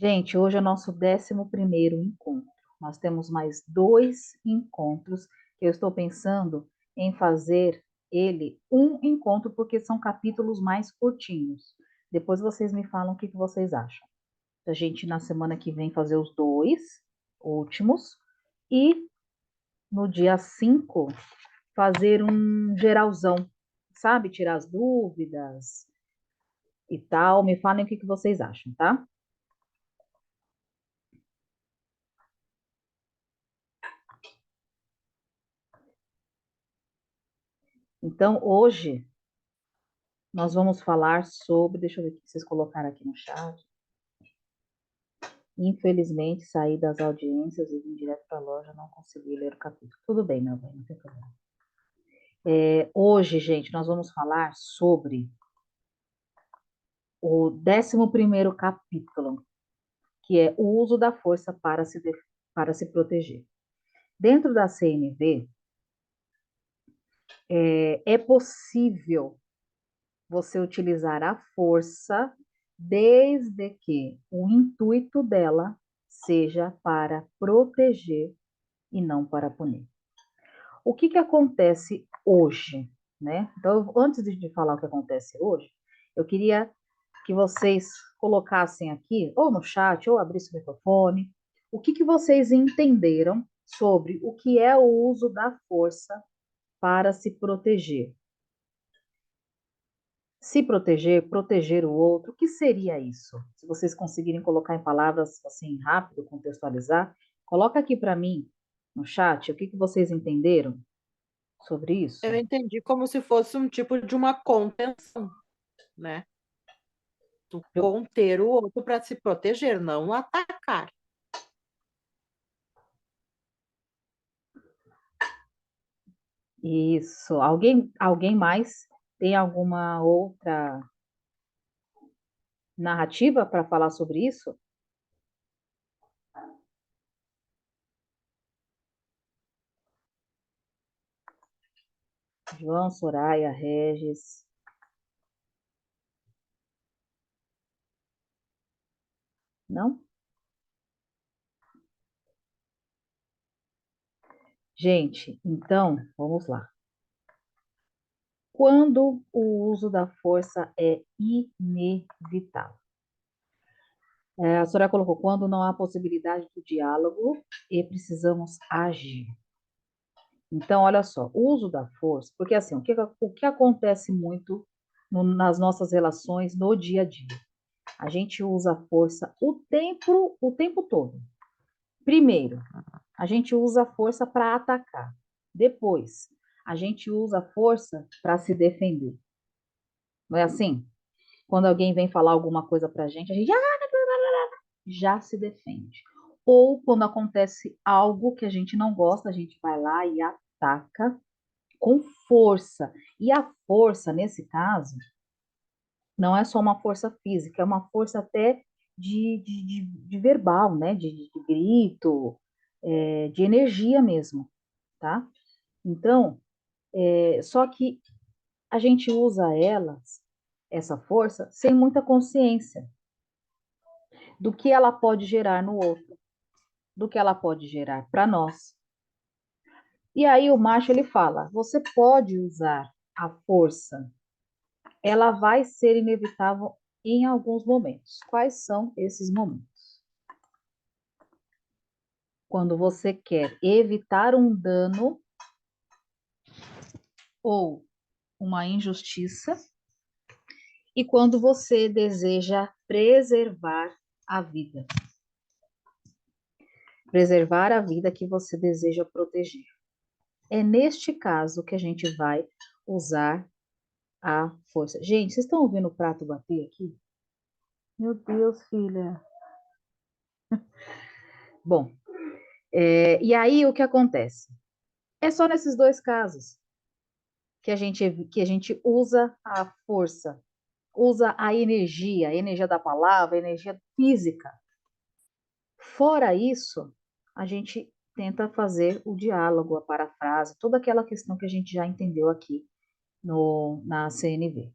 Gente, hoje é o nosso 11º encontro. Nós temos mais 2 encontros que eu estou pensando em fazer ele um encontro, porque são capítulos mais curtinhos. Depois vocês me falam o que vocês acham. A gente, na semana que vem, fazer os 2 últimos e no dia 5 fazer um geralzão, sabe? Tirar as dúvidas e tal. Me falem o que vocês acham, tá? Então, hoje nós vamos falar sobre, deixa eu ver o que vocês colocaram aqui no chat. Infelizmente, saí das audiências e vim direto para a loja, não consegui ler o capítulo. Tudo bem, meu bem, não tem problema. Hoje, gente, nós vamos falar sobre o 11º capítulo, que é o uso da força para se proteger. Dentro da CNV, é possível você utilizar a força desde que o intuito dela seja para proteger e não para punir. O que acontece hoje, né? Então, antes de falar o que acontece hoje, eu queria que vocês colocassem aqui, ou no chat, ou abrissem o microfone, o que vocês entenderam sobre o que é o uso da força para se proteger. Se proteger, proteger o outro, o que seria isso? Se vocês conseguirem colocar em palavras assim rápido, contextualizar, coloca aqui para mim no chat o que vocês entenderam sobre isso. Eu entendi como se fosse um tipo de uma contenção, né? Tu conter o outro para se proteger, não atacar. Isso. Alguém mais tem alguma outra narrativa para falar sobre isso? João, Soraya, Regis. Não? Gente, então, vamos lá. Quando o uso da força é inevitável? A Soraya colocou, quando não há possibilidade do diálogo e precisamos agir. Então, olha só, o uso da força, porque assim, o que acontece muito nas nossas relações no dia a dia? A gente usa a força o tempo todo. Primeiro, a gente usa a força para atacar. Depois, a gente usa a força para se defender. Não é assim? Quando alguém vem falar alguma coisa para a gente já se defende. Ou quando acontece algo que a gente não gosta, a gente vai lá e ataca com força. E a força, nesse caso, não é só uma força física, é uma força até de verbal, né? De grito, de energia mesmo, tá? Então, só que a gente usa essa força, sem muita consciência do que ela pode gerar no outro, do que ela pode gerar para nós. E aí o macho ele fala: você pode usar a força, ela vai ser inevitável em alguns momentos. Quais são esses momentos? Quando você quer evitar um dano ou uma injustiça, e quando você deseja preservar a vida. Preservar a vida que você deseja proteger. É neste caso que a gente vai usar a força. Gente, vocês estão ouvindo o prato bater aqui? Meu Deus, filha. Bom, e aí o que acontece? É só nesses 2 casos que a gente usa a força, usa a energia da palavra, a energia física. Fora isso, a gente tenta fazer o diálogo, a parafrase, toda aquela questão que a gente já entendeu aqui na CNV.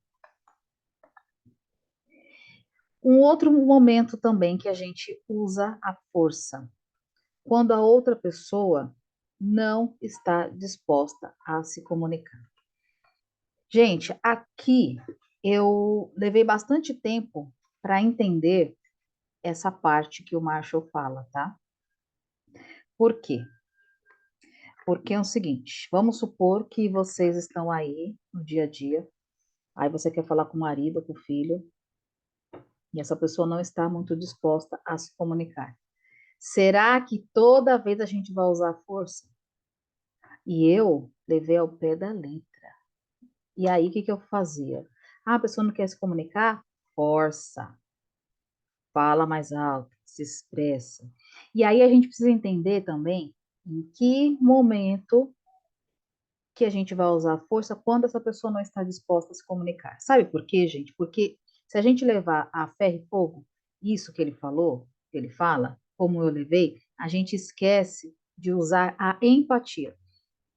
Um outro momento também que a gente usa a força, quando a outra pessoa não está disposta a se comunicar. Gente, aqui eu levei bastante tempo para entender essa parte que o Marshall fala, tá? Por quê? Porque é o seguinte, vamos supor que vocês estão aí no dia a dia, aí você quer falar com o marido, com o filho, e essa pessoa não está muito disposta a se comunicar. Será que toda vez a gente vai usar força? E eu levei ao pé da letra. E aí, o que que eu fazia? Ah, a pessoa não quer se comunicar? Força. Fala mais alto, se expressa. E aí a gente precisa entender também em que momento que a gente vai usar a força quando essa pessoa não está disposta a se comunicar. Sabe por quê, gente? Porque se a gente levar a ferro e fogo isso que ele falou, que ele fala, como eu levei, a gente esquece de usar a empatia.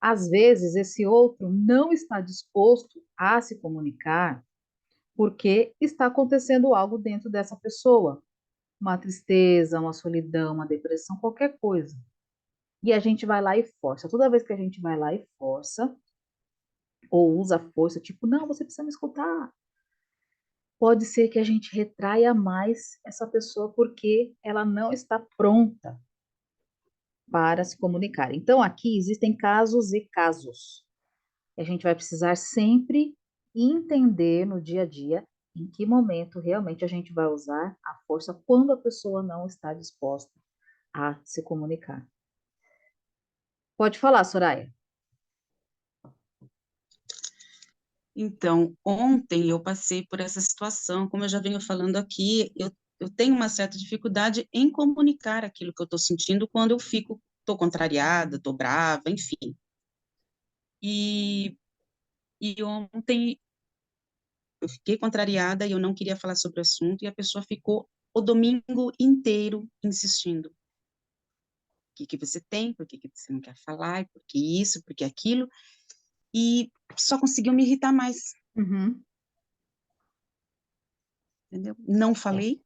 Às vezes, esse outro não está disposto a se comunicar porque está acontecendo algo dentro dessa pessoa, uma tristeza, uma solidão, uma depressão, qualquer coisa. E a gente vai lá e força. Toda vez que a gente vai lá e força, ou usa força, tipo, não, você precisa me escutar. Pode ser que a gente retraia mais essa pessoa porque ela não está pronta para se comunicar. Então, aqui existem casos e casos. A gente vai precisar sempre entender no dia a dia em que momento realmente a gente vai usar a força quando a pessoa não está disposta a se comunicar. Pode falar, Soraya. Então, ontem eu passei por essa situação, como eu já venho falando aqui, eu tenho uma certa dificuldade em comunicar aquilo que eu estou sentindo quando eu estou contrariada, estou brava, enfim. E, e ontem eu fiquei contrariada e eu não queria falar sobre o assunto, e a pessoa ficou o domingo inteiro insistindo. O que você tem? Por que você não quer falar? Por que isso? Por que aquilo? E só conseguiu me irritar mais, Uhum. entendeu? Não É. falei,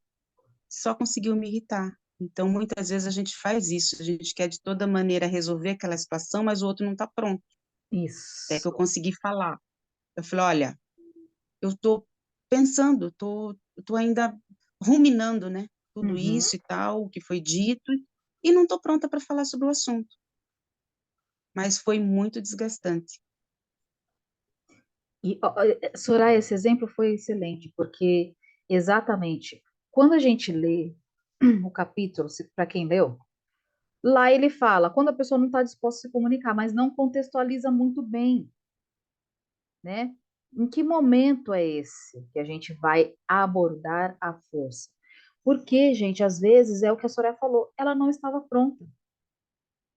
só conseguiu me irritar. Então, muitas vezes a gente faz isso, a gente quer de toda maneira resolver aquela situação, mas o outro não está pronto. Até que eu Isso. consegui falar. Eu falei, olha, eu estou pensando, estou ainda ruminando, né? Tudo Uhum. isso e tal, o que foi dito, e não estou pronta para falar sobre o assunto. Mas foi muito desgastante. E, ó, Soraya, esse exemplo foi excelente, porque exatamente quando a gente lê o capítulo, para quem leu, lá ele fala quando a pessoa não está disposta a se comunicar, mas não contextualiza muito bem, né? Em que momento é esse que a gente vai abordar a força? Porque, gente, às vezes é o que a Soraya falou, ela não estava pronta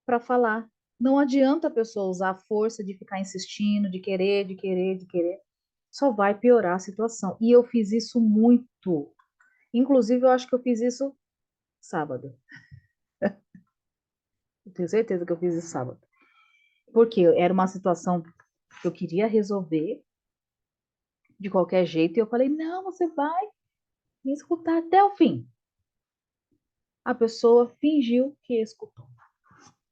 para falar. Não adianta a pessoa usar a força de ficar insistindo, de querer, de querer, de querer. Só vai piorar a situação. E eu fiz isso muito. Inclusive, eu acho que eu fiz isso sábado. Eu tenho certeza que eu fiz isso sábado. Porque era uma situação que eu queria resolver de qualquer jeito. E eu falei, não, você vai me escutar até o fim. A pessoa fingiu que escutou.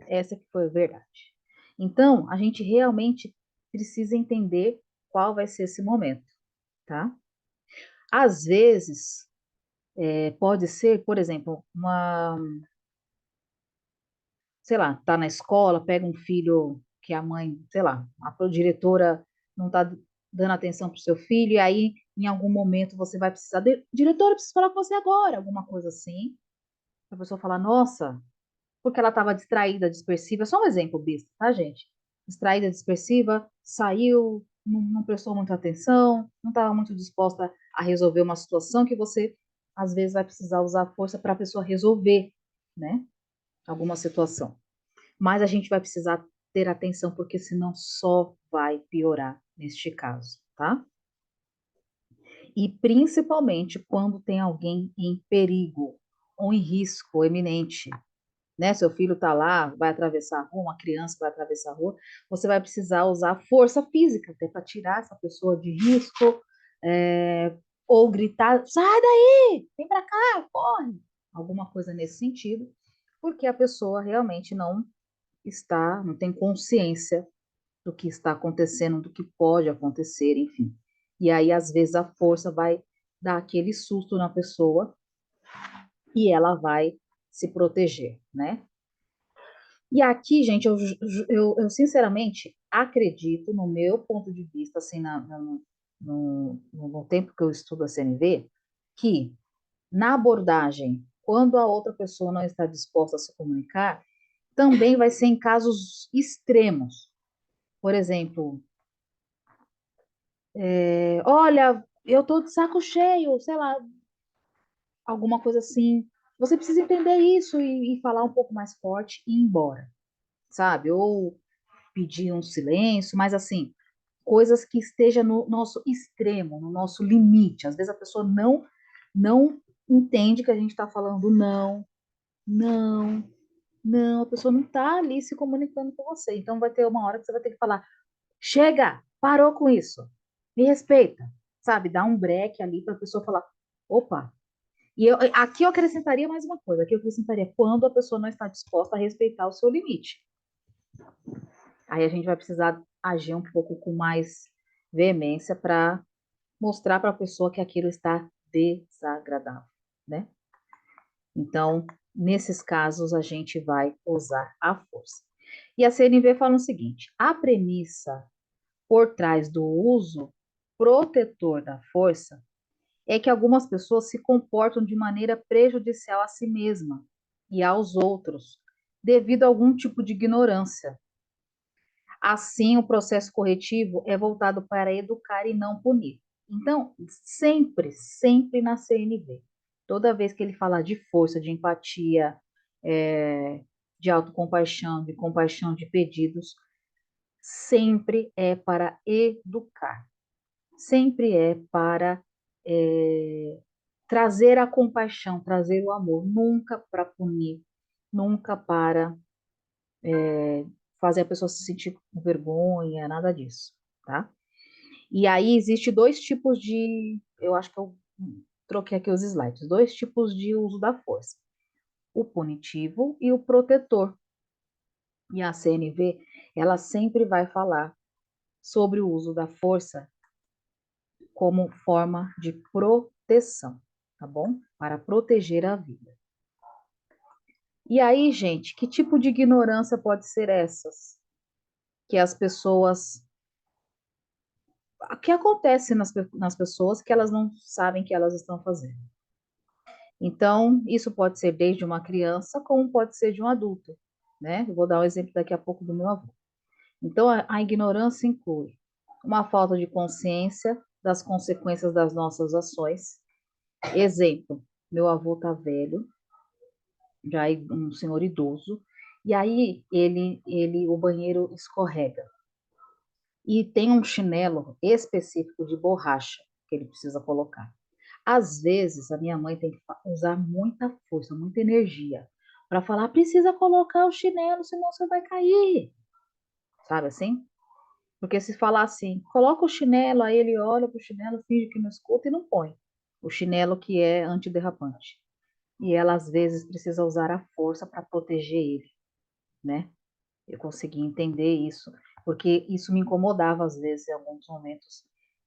Essa que foi a verdade. Então, a gente realmente precisa entender qual vai ser esse momento, tá? Às vezes, pode ser, por exemplo, sei lá, tá na escola, pega um filho que a mãe, sei lá, a diretora não tá dando atenção pro seu filho, e aí, em algum momento, você vai precisar, diretora, eu preciso falar com você agora, alguma coisa assim. A pessoa fala, nossa, porque ela estava distraída, dispersiva, só um exemplo besta, tá, gente? Distraída, dispersiva, saiu, não prestou muita atenção, não estava muito disposta a resolver uma situação que você, às vezes, vai precisar usar a força para a pessoa resolver, né? Alguma situação. Mas a gente vai precisar ter atenção, porque senão só vai piorar neste caso, tá? E principalmente quando tem alguém em perigo ou em risco eminente, né? Seu filho está lá, vai atravessar a rua, uma criança vai atravessar a rua, você vai precisar usar força física até para tirar essa pessoa de risco, ou gritar, sai daí, vem para cá, corre, alguma coisa nesse sentido, porque a pessoa realmente não tem consciência do que está acontecendo, do que pode acontecer, enfim. E aí, às vezes, a força vai dar aquele susto na pessoa e ela vai se proteger, né? E aqui, gente, eu sinceramente acredito, no meu ponto de vista, assim, no tempo que eu estudo a CNV, que na abordagem, quando a outra pessoa não está disposta a se comunicar, também vai ser em casos extremos. Por exemplo, olha, eu tô de saco cheio, sei lá, alguma coisa assim. Você precisa entender isso e falar um pouco mais forte e ir embora, sabe? Ou pedir um silêncio, mas assim, coisas que estejam no nosso extremo, no nosso limite. Às vezes a pessoa não entende que a gente está falando não, não, a pessoa não está ali se comunicando com você. Então vai ter uma hora que você vai ter que falar: chega, parou com isso, me respeita, sabe? Dá um break ali para a pessoa falar: opa. Aqui eu acrescentaria mais uma coisa, aqui eu acrescentaria quando a pessoa não está disposta a respeitar o seu limite. Aí a gente vai precisar agir um pouco com mais veemência para mostrar para a pessoa que aquilo está desagradável, né? Então, nesses casos, a gente vai usar a força. E a CNV fala o seguinte: a premissa por trás do uso protetor da força é que algumas pessoas se comportam de maneira prejudicial a si mesma e aos outros, devido a algum tipo de ignorância. Assim, o processo corretivo é voltado para educar e não punir. Então, sempre na CNV, toda vez que ele falar de força, de empatia, de autocompaixão, de compaixão, de pedidos, sempre é para educar, sempre é para trazer a compaixão, trazer o amor, nunca para punir, nunca para fazer a pessoa se sentir com vergonha, nada disso, tá? E aí existe dois tipos de, eu acho que eu troquei aqui os slides, dois tipos de uso da força: o punitivo e o protetor. E a CNV, ela sempre vai falar sobre o uso da força como forma de proteção, tá bom? Para proteger a vida. E aí, gente, que tipo de ignorância pode ser essas? Que as pessoas. O que acontece nas pessoas que elas não sabem que elas estão fazendo? Então, isso pode ser desde uma criança, como pode ser de um adulto, né? Eu vou dar um exemplo daqui a pouco do meu avô. Então, a ignorância inclui uma falta de consciência das consequências das nossas ações. Exemplo: meu avô está velho, já é um senhor idoso, e aí o banheiro escorrega. E tem um chinelo específico de borracha que ele precisa colocar. Às vezes, a minha mãe tem que usar muita força, muita energia para falar: precisa colocar o chinelo, senão você vai cair. Sabe assim? Porque se falar assim, coloca o chinelo, aí ele olha para o chinelo, finge que não escuta e não põe. O chinelo que é antiderrapante. E ela, às vezes, precisa usar a força para proteger ele, né? Eu consegui entender isso, porque isso me incomodava, às vezes, em alguns momentos,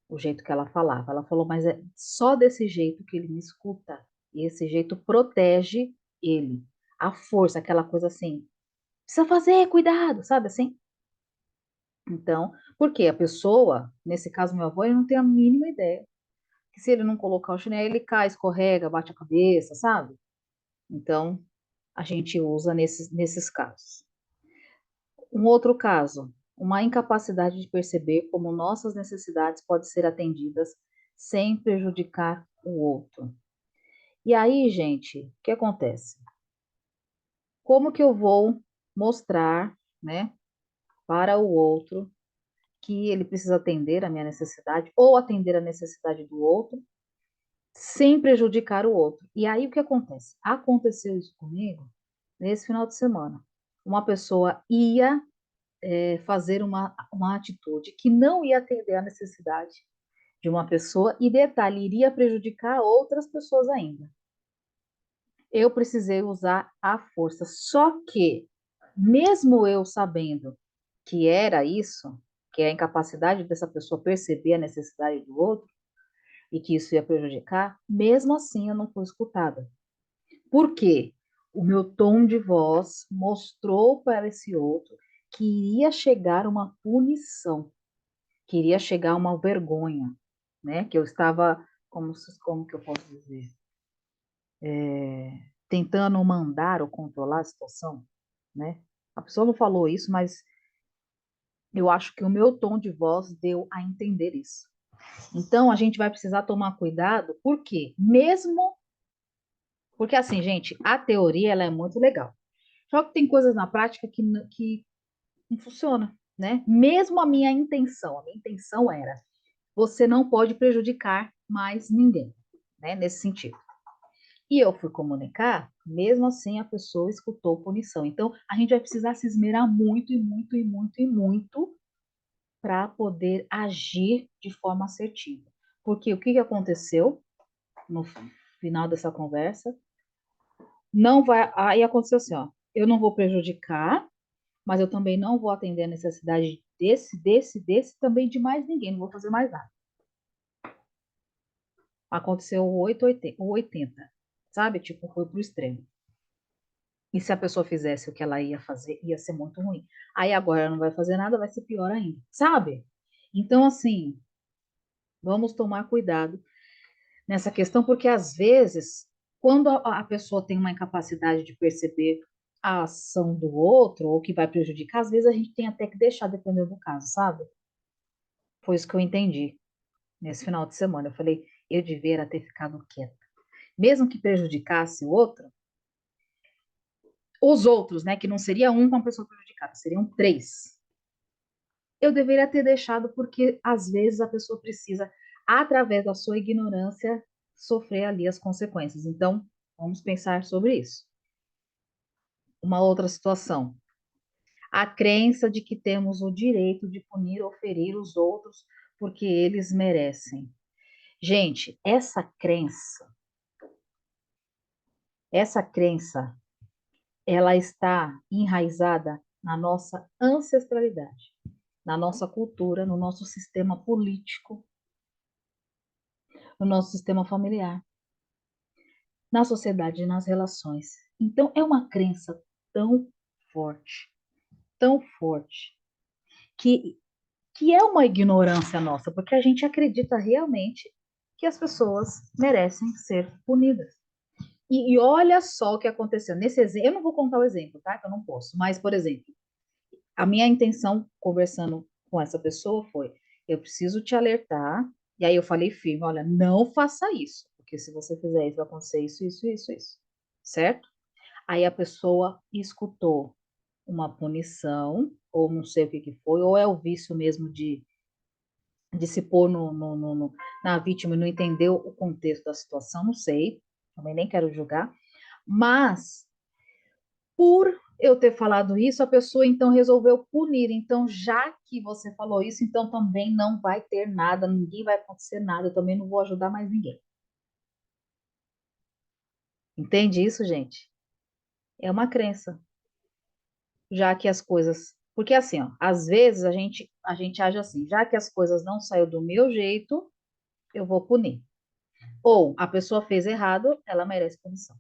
o jeito que ela falava. Ela falou: mas é só desse jeito que ele me escuta. E esse jeito protege ele. A força, aquela coisa assim, precisa fazer, cuidado, sabe assim? Então, porque a pessoa, nesse caso meu avô, ele não tem a mínima ideia que se ele não colocar o chinelo, ele cai, escorrega, bate a cabeça, sabe? Então, a gente usa nesses casos. Um outro caso: uma incapacidade de perceber como nossas necessidades podem ser atendidas sem prejudicar o outro. E aí, gente, o que acontece? Como que eu vou mostrar, né, para o outro que ele precisa atender a minha necessidade ou atender a necessidade do outro sem prejudicar o outro? E aí o que acontece? Aconteceu isso comigo nesse final de semana. Uma pessoa ia fazer uma atitude que não ia atender a necessidade de uma pessoa e, detalhe, iria prejudicar outras pessoas ainda. Eu precisei usar a força. Só que, mesmo eu sabendo que era isso, que é a incapacidade dessa pessoa perceber a necessidade do outro e que isso ia prejudicar, mesmo assim eu não fui escutada. Por quê? O meu tom de voz mostrou para esse outro que iria chegar uma punição, que iria chegar uma vergonha, né? Que eu estava, como que eu posso dizer? Tentando mandar ou controlar a situação, né? A pessoa não falou isso, mas eu acho que o meu tom de voz deu a entender isso. Então, a gente vai precisar tomar cuidado, por quê? Mesmo porque, assim, gente, a teoria ela é muito legal. Só que tem coisas na prática que não funciona, né? Mesmo a minha intenção era, você não pode prejudicar mais ninguém, né? Nesse sentido. E eu fui comunicar, mesmo assim a pessoa escutou punição. Então, a gente vai precisar se esmerar muito e muito e muito e muito para poder agir de forma assertiva. Porque o que aconteceu no final dessa conversa? Não vai. Aí aconteceu assim, ó. Eu não vou prejudicar, mas eu também não vou atender a necessidade desse, também de mais ninguém, não vou fazer mais nada. Aconteceu o 80, sabe? Tipo, foi pro extremo. E se a pessoa fizesse o que ela ia fazer, ia ser muito ruim. Aí agora ela não vai fazer nada, vai ser pior ainda, sabe? Então, assim, vamos tomar cuidado nessa questão, porque às vezes, quando a pessoa tem uma incapacidade de perceber a ação do outro, ou que vai prejudicar, às vezes a gente tem até que deixar, dependendo do caso, sabe? Foi isso que eu entendi nesse final de semana. Eu falei, eu devia ter ficado quieta. Mesmo que prejudicasse o outro, os outros, né, que não seria um com a pessoa prejudicada, seriam 3. Eu deveria ter deixado porque às vezes a pessoa precisa, através da sua ignorância, sofrer ali as consequências. Então, vamos pensar sobre isso. Uma outra situação. A crença de que temos o direito de punir ou ferir os outros porque eles merecem. Gente, essa crença, ela está enraizada na nossa ancestralidade, na nossa cultura, no nosso sistema político, no nosso sistema familiar, na sociedade e nas relações. Então, é uma crença tão forte, que é uma ignorância nossa, porque a gente acredita realmente que as pessoas merecem ser punidas. E olha só o que aconteceu. Nesse exemplo, eu não vou contar o exemplo, tá? Que eu não posso. Mas, por exemplo, a minha intenção conversando com essa pessoa foi: eu preciso te alertar. E aí eu falei firme: olha, não faça isso, porque se você fizer isso, vai acontecer isso, isso, isso, isso. Certo? Aí a pessoa escutou uma punição, ou não sei o que foi, ou é o vício mesmo de se pôr na vítima e não entender o contexto da situação, não sei, também nem quero julgar, mas por eu ter falado isso, a pessoa então resolveu punir. Então, já que você falou isso, então também não vai ter nada, ninguém vai acontecer nada, eu também não vou ajudar mais ninguém. Entende isso, gente? É uma crença, já que as coisas. Porque assim, ó, às vezes a gente age assim, já que as coisas não saíram do meu jeito, eu vou punir. Ou a pessoa fez errado, ela merece punição.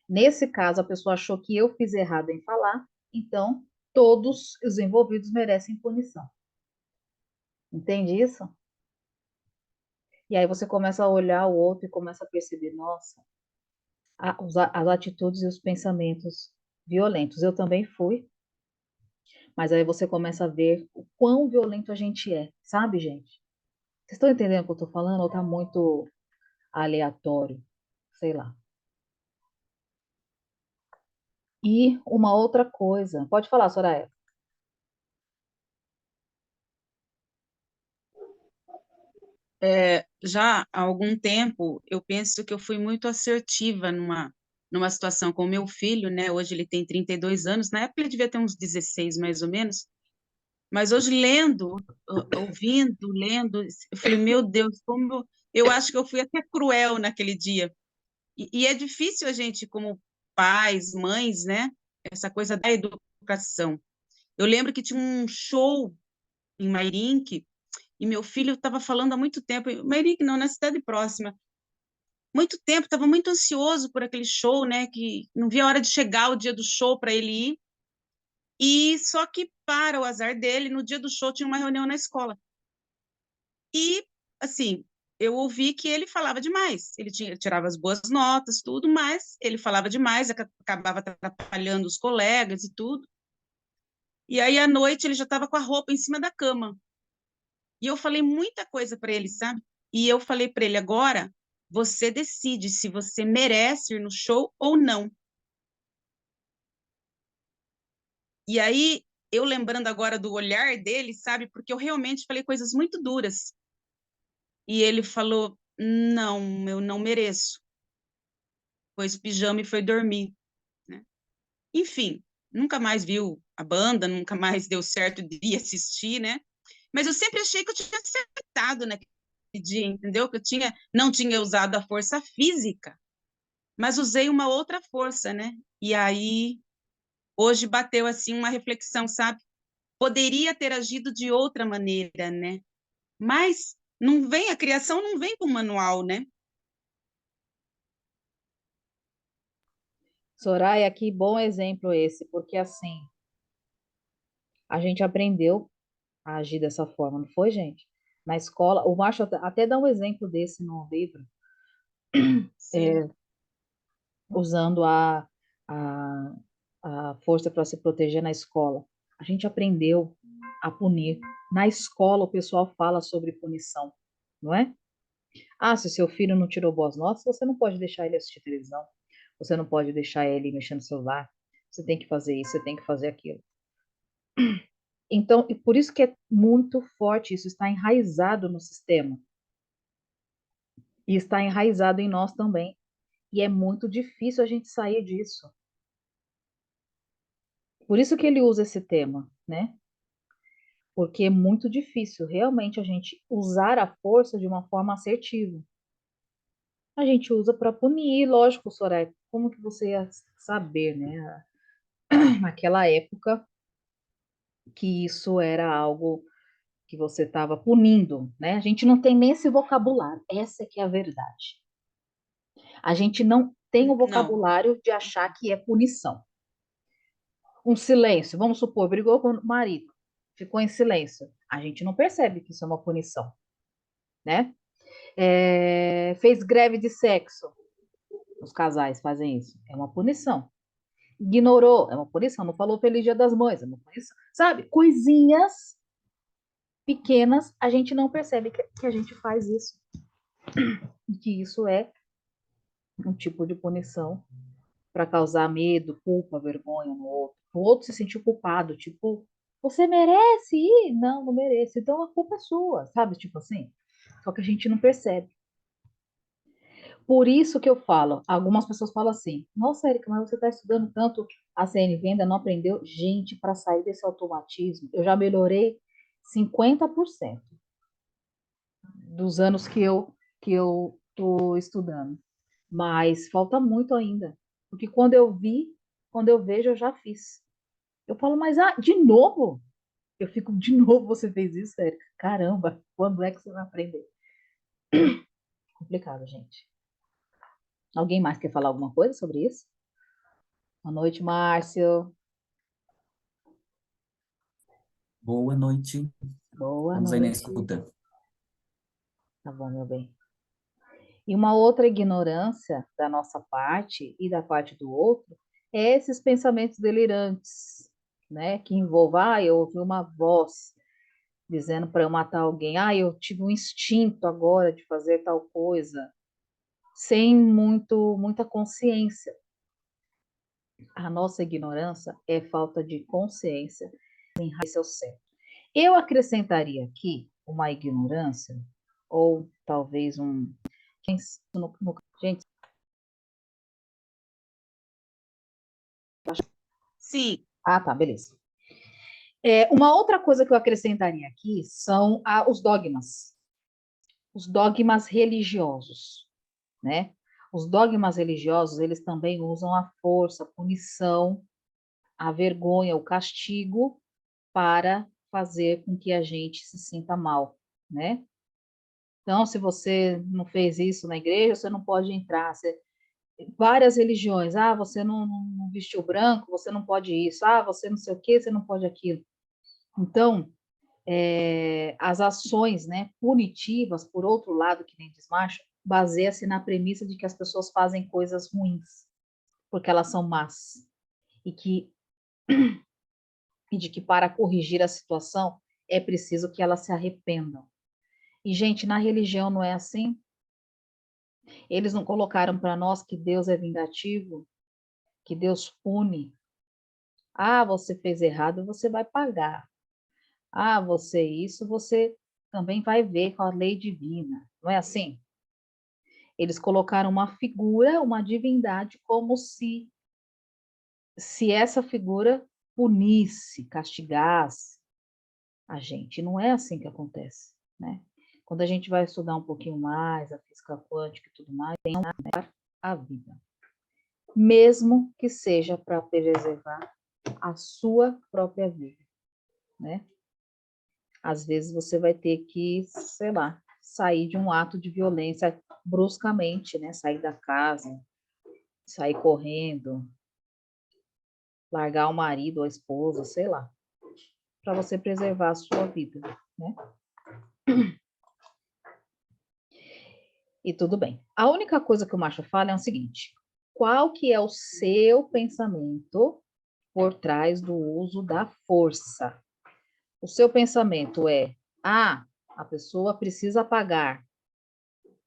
Nesse caso, a pessoa achou que eu fiz errado em falar, então todos os envolvidos merecem punição. Entende isso? E aí você começa a olhar o outro e começa a perceber, nossa, as atitudes e os pensamentos violentos. Eu também fui, mas aí você começa a ver o quão violento a gente é, sabe, gente? Vocês estão entendendo o que eu estou falando ou tá muito aleatório? Sei lá. E uma outra coisa, pode falar, Soraya. Já há algum tempo, eu penso que eu fui muito assertiva numa situação com o meu filho, né? Hoje ele tem 32 anos, na época ele devia ter uns 16 mais ou menos, Mas hoje, lendo, ouvindo, lendo, eu falei, meu Deus, como eu acho que eu fui até cruel naquele dia. E é difícil a gente, como pais, mães, né? Essa coisa da educação. Eu lembro que tinha um show em Mairink, e meu filho estava falando há muito tempo, Mairink não, na cidade próxima, muito tempo, estava muito ansioso por aquele show, né? Que não via a hora de chegar o dia do show para ele ir. E só que, para o azar dele, no dia do show tinha uma reunião na escola. E, assim, eu ouvi que ele falava demais. Ele tirava as boas notas, tudo, mas ele falava demais, acabava atrapalhando os colegas e tudo. E aí, à noite, ele já estava com a roupa em cima da cama. E eu falei muita coisa para ele, sabe? E eu falei para ele: agora você decide se você merece ir no show ou não. E aí, eu lembrando agora do olhar dele, sabe? Porque eu realmente falei coisas muito duras. E ele falou: não, eu não mereço. Pôs pijama e foi dormir, né? Enfim, nunca mais viu a banda, nunca mais deu certo de ir assistir, né? Mas eu sempre achei que eu tinha acertado naquele dia, entendeu? Que não tinha usado a força física, mas usei uma outra força, né? E aí, hoje bateu assim uma reflexão, sabe? Poderia ter agido de outra maneira, né? Mas não vem, a criação não vem com manual, né? Soraya, que bom exemplo esse, porque assim, a gente aprendeu a agir dessa forma, não foi, gente? Na escola, o Marshall até dá um exemplo desse no livro, Sim. usando a, a força para se proteger na escola. A gente aprendeu a punir. Na escola, o pessoal fala sobre punição, não é? Ah, se seu filho não tirou boas notas, você não pode deixar ele assistir televisão, você não pode deixar ele mexer no celular, você tem que fazer isso, você tem que fazer aquilo. Então, e por isso que é muito forte, isso está enraizado no sistema. E está enraizado em nós também. E é muito difícil a gente sair disso. Por isso que ele usa esse tema, né? Porque é muito difícil realmente a gente usar a força de uma forma assertiva. A gente usa para punir, lógico, Soraya, como que você ia saber, né? Naquela época que isso era algo que você estava punindo, né? A gente não tem nem esse vocabulário, essa que é a verdade. A gente não tem o Não, vocabulário de achar que é punição. Um silêncio, vamos supor, brigou com o marido, ficou em silêncio. A gente não percebe que isso é uma punição, né? Fez greve de sexo, os casais fazem isso, é uma punição. Ignorou, é uma punição. Não falou Feliz Dia das Mães, é uma punição. Sabe? Coisinhas pequenas, a gente não percebe que a gente faz isso. E que isso é um tipo de punição para causar medo, culpa, vergonha no outro. O outro se sentir culpado, tipo, você merece ir? Não, não mereço. Então a culpa é sua, sabe? Tipo assim. Só que a gente não percebe. Por isso que eu falo, algumas pessoas falam assim: nossa, Erika, mas você está estudando tanto a CNV, ainda não aprendeu? Gente, para sair desse automatismo, eu já melhorei 50% dos anos que eu estou estudando. Mas falta muito ainda. Porque quando eu vejo, eu já fiz. Eu falo, mas de novo? Eu fico, de novo você fez isso, Erika? Caramba, quando é que você vai aprender? Complicado, gente. Alguém mais quer falar alguma coisa sobre isso? Boa noite, Márcio. Boa noite. Boa Vamos aí na noite. escuta. Tá bom, meu bem. E uma outra ignorância da nossa parte e da parte do outro é esses pensamentos delirantes, né? Que envolvam, eu ouvi uma voz dizendo para eu matar alguém, eu tive um instinto agora de fazer tal coisa, sem muita consciência. A nossa ignorância é falta de consciência, esse é o certo. Eu acrescentaria aqui uma ignorância, ou talvez gente, sim, tá, beleza. Uma outra coisa que eu acrescentaria aqui são os dogmas religiosos, né? Os dogmas religiosos, eles também usam a força, a punição, a vergonha, o castigo para fazer com que a gente se sinta mal, né? Então, se você não fez isso na igreja, você não pode entrar. Várias religiões, você não vestiu branco, você não pode isso, você não sei o quê, você não pode aquilo. Então, as ações, né, punitivas, por outro lado, que nem desmacho, baseia-se na premissa de que as pessoas fazem coisas ruins, porque elas são más, e de que para corrigir a situação é preciso que elas se arrependam. E, gente, na religião não é assim? Eles não colocaram para nós que Deus é vingativo, que Deus pune. Você fez errado, você vai pagar. Você também vai ver com a lei divina. Não é assim? Eles colocaram uma figura, uma divindade, como se essa figura punisse, castigasse a gente. Não é assim que acontece, né? Quando a gente vai estudar um pouquinho mais a física quântica e tudo mais, tem a vida. Mesmo que seja para preservar a sua própria vida, né? Às vezes você vai ter que, sei lá, sair de um ato de violência bruscamente, né? Sair da casa, sair correndo, largar o marido ou a esposa, sei lá, para você preservar a sua vida, né? E tudo bem. A única coisa que o macho fala é o seguinte: qual que é o seu pensamento por trás do uso da força? O seu pensamento é: a pessoa precisa pagar,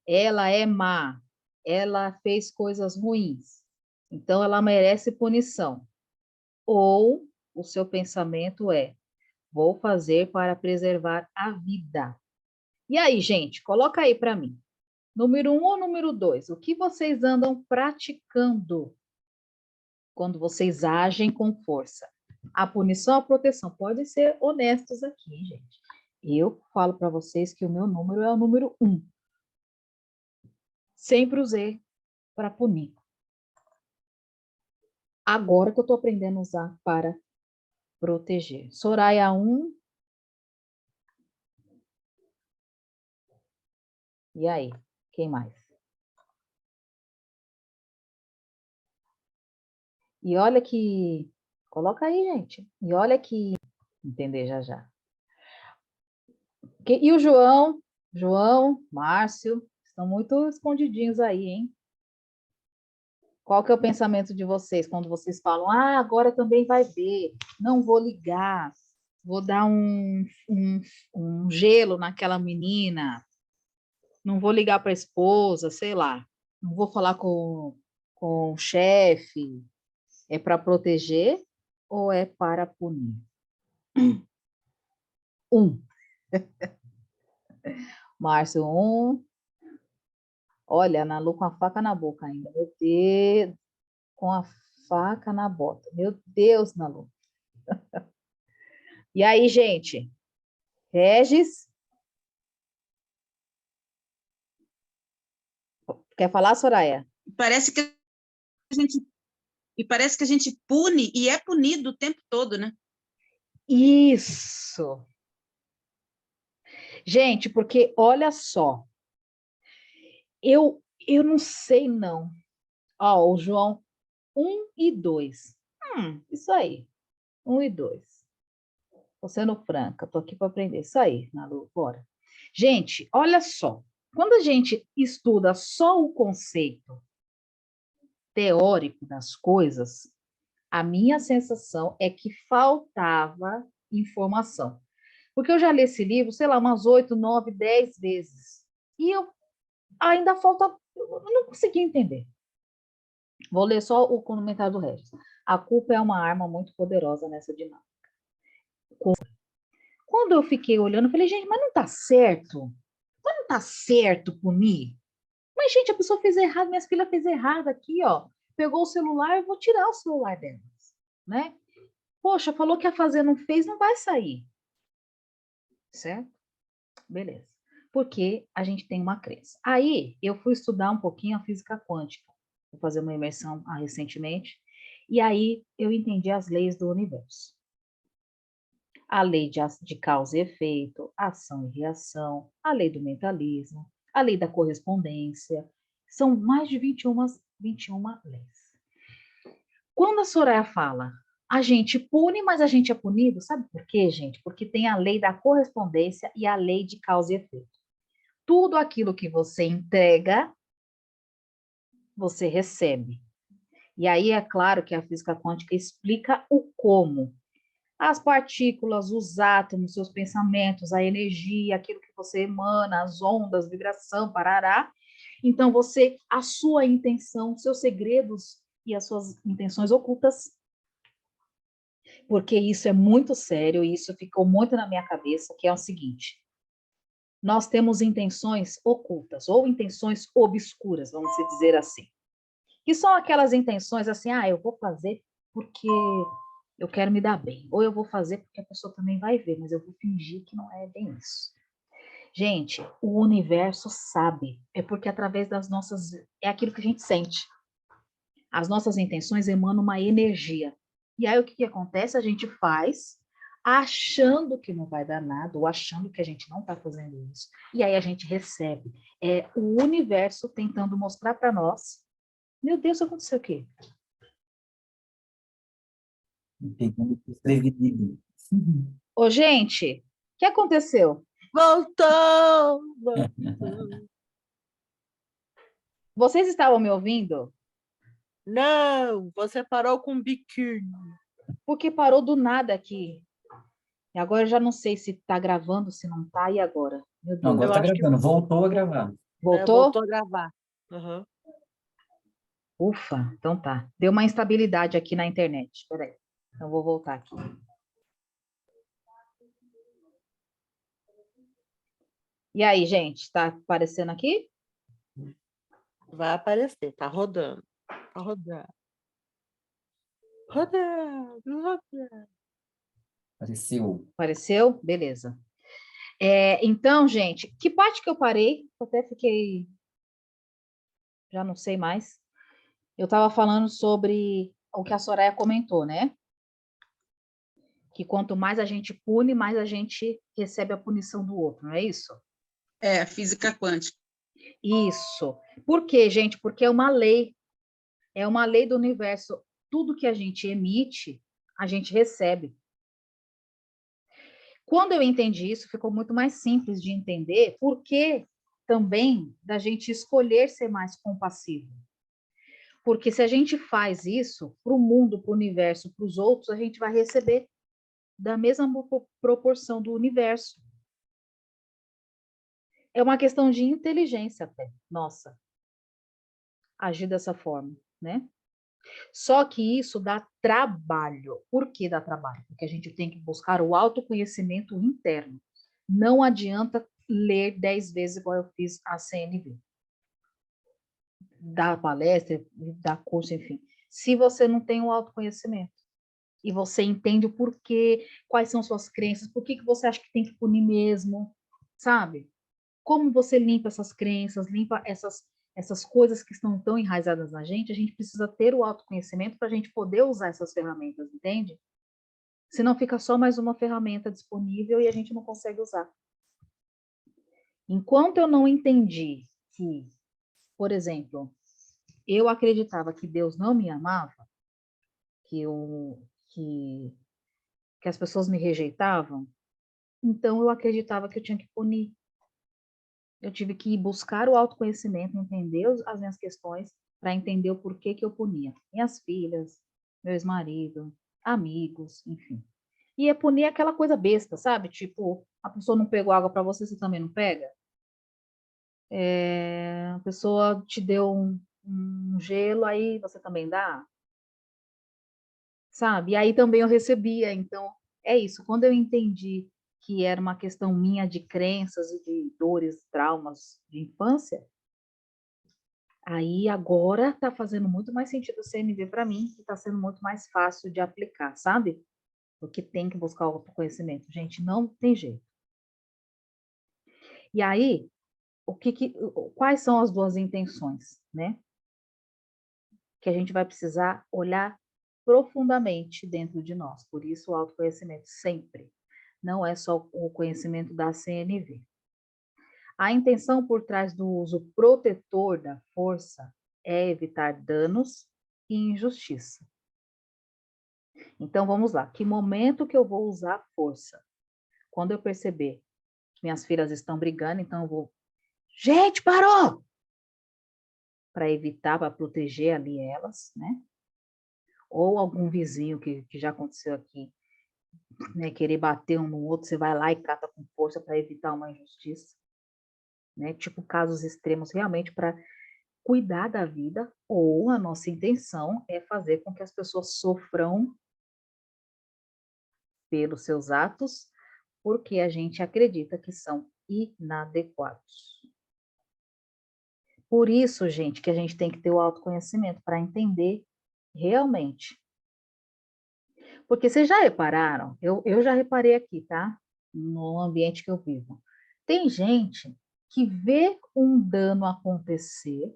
ela é má, ela fez coisas ruins, então ela merece punição. Ou o seu pensamento é: vou fazer para preservar a vida. E aí, gente, coloca aí para mim. Número 1 ou número 2? O que vocês andam praticando quando vocês agem com força? A punição ou a proteção? Podem ser honestos aqui, gente. Eu falo para vocês que o meu número é o número 1. Sempre usei para punir. Agora que eu estou aprendendo a usar para proteger. Soraya 1. E aí? Quem mais? E olha que... Coloca aí, gente. E olha que... Entender já já. E o João, Márcio, estão muito escondidinhos aí, hein? Qual que é o pensamento de vocês quando vocês falam, agora também vai ver, não vou ligar, vou dar um gelo naquela menina, não vou ligar para a esposa, sei lá, não vou falar com o chefe, é para proteger ou é para punir? Márcio, 1. Olha, Ana Lu com a faca na boca ainda. Meu Deus, com a faca na bota. Meu Deus, Ana Lu. E aí, gente? Regis? Quer falar, Soraya? Parece que a gente pune e é punido o tempo todo, né? Isso. Gente, porque olha só, eu não sei não. O João 1 e 2. Isso aí. 1 e 2. Tô sendo franca, tô aqui para aprender. Isso aí, Nalu, bora. Gente, olha só. Quando a gente estuda só o conceito teórico das coisas, a minha sensação é que faltava informação. Porque eu já li esse livro, sei lá, umas 8, 9, 10 vezes. E ainda falta, eu não consegui entender. Vou ler só o comentário do Regis. A culpa é uma arma muito poderosa nessa dinâmica. Quando eu fiquei olhando, eu falei, gente, mas não tá certo? Mas não tá certo punir? Mas, gente, a pessoa fez errado, minha filha fez errado aqui, ó. Pegou o celular, eu vou tirar o celular delas, né? Poxa, falou que ia fazer, não fez, não vai sair. Certo? Beleza. Porque a gente tem uma crença. Aí, eu fui estudar um pouquinho a física quântica. Vou fazer uma imersão recentemente. E aí, eu entendi as leis do universo. A lei de causa e efeito, ação e reação, a lei do mentalismo, a lei da correspondência. São mais de 21 leis. Quando a Soraya fala, a gente pune, mas a gente é punido, sabe por quê, gente? Porque tem a lei da correspondência e a lei de causa e efeito. Tudo aquilo que você entrega, você recebe. E aí é claro que a física quântica explica o como. As partículas, os átomos, seus pensamentos, a energia, aquilo que você emana, as ondas, vibração, parará. Então, a sua intenção, seus segredos e as suas intenções ocultas, porque isso é muito sério e isso ficou muito na minha cabeça, que é o seguinte: nós temos intenções ocultas ou intenções obscuras, vamos dizer assim, que são aquelas intenções assim, eu vou fazer porque eu quero me dar bem, ou eu vou fazer porque a pessoa também vai ver, mas eu vou fingir que não é bem isso. Gente, o universo sabe, é porque através das nossas, é aquilo que a gente sente. As nossas intenções emanam uma energia. E aí o que acontece? A gente faz achando que não vai dar nada, ou achando que a gente não está fazendo isso. E aí a gente recebe. É o universo tentando mostrar para nós, meu Deus, aconteceu o quê? Pegando desprevenido. Ô, gente, o que aconteceu? Voltou! Vocês estavam me ouvindo? Não, você parou com biquíni. Porque parou do nada aqui. E agora eu já não sei se está gravando, se não está, e agora? Meu Não, Deus. agora Eu tá acho que gravando. Voltou a gravar. Voltou? voltou a gravar. Uhum. Ufa, então tá. Deu uma instabilidade aqui na internet. Peraí. Então vou voltar aqui. E aí, gente, tá aparecendo aqui? Vai aparecer, tá rodando. Tá rodando. Rodando, rodando. Apareceu. Apareceu? Beleza. Então, gente, que parte que eu parei? Eu até fiquei. Já não sei mais. Eu estava falando sobre o que a Soraya comentou, né? Que quanto mais a gente pune, mais a gente recebe a punição do outro, não é isso? É, física quântica. Isso. Por quê, gente? Porque é uma lei. É uma lei do universo. Tudo que a gente emite, a gente recebe. Quando eu entendi isso, ficou muito mais simples de entender por que também da gente escolher ser mais compassivo. Porque se a gente faz isso para o mundo, para o universo, para os outros, a gente vai receber da mesma proporção do universo. É uma questão de inteligência até, nossa, agir dessa forma, né? Só que isso dá trabalho. Por que dá trabalho? Porque a gente tem que buscar o autoconhecimento interno. Não adianta ler 10 vezes igual eu fiz a CNV. Dar palestra, dar curso, enfim. Se você não tem o autoconhecimento e você entende o porquê, quais são suas crenças, por que você acha que tem que punir mesmo, sabe? Como você limpa essas crenças, limpa essas coisas que estão tão enraizadas na gente, a gente precisa ter o autoconhecimento para a gente poder usar essas ferramentas, entende? Senão fica só mais uma ferramenta disponível e a gente não consegue usar. Enquanto eu não entendi que, por exemplo, eu acreditava que Deus não me amava, que as pessoas me rejeitavam, então eu acreditava que eu tinha que punir. Eu tive que buscar o autoconhecimento, entender as minhas questões, para entender o porquê que eu punia. Minhas filhas, meu ex-marido, amigos, enfim. E é punir aquela coisa besta, sabe? Tipo, a pessoa não pegou água para você, você também não pega? A pessoa te deu um gelo, aí você também dá? Sabe? E aí também eu recebia. Então, é isso. Quando eu entendi que era uma questão minha de crenças e de dores, traumas de infância, aí agora está fazendo muito mais sentido o CNV para mim e está sendo muito mais fácil de aplicar, sabe? porque tem que buscar o autoconhecimento. Gente, não tem jeito. E aí, quais são as duas intenções, né? Que a gente vai precisar olhar profundamente dentro de nós. Por isso, o autoconhecimento sempre. Não é só o conhecimento da CNV. A intenção por trás do uso protetor da força é evitar danos e injustiça. Então, vamos lá. Que momento que eu vou usar força? Quando eu perceber que minhas filhas estão brigando, então eu vou... Gente, parou! Para evitar, para proteger ali elas, né? Ou algum vizinho que já aconteceu aqui, né? Querer bater um no outro, você vai lá e cata com força para evitar uma injustiça. Né? Tipo casos extremos, realmente para cuidar da vida, ou a nossa intenção é fazer com que as pessoas sofram pelos seus atos, porque a gente acredita que são inadequados. Por isso, gente, que a gente tem que ter o autoconhecimento para entender realmente. Porque vocês já repararam, eu já reparei aqui, tá? No ambiente que eu vivo. Tem gente que vê um dano acontecer.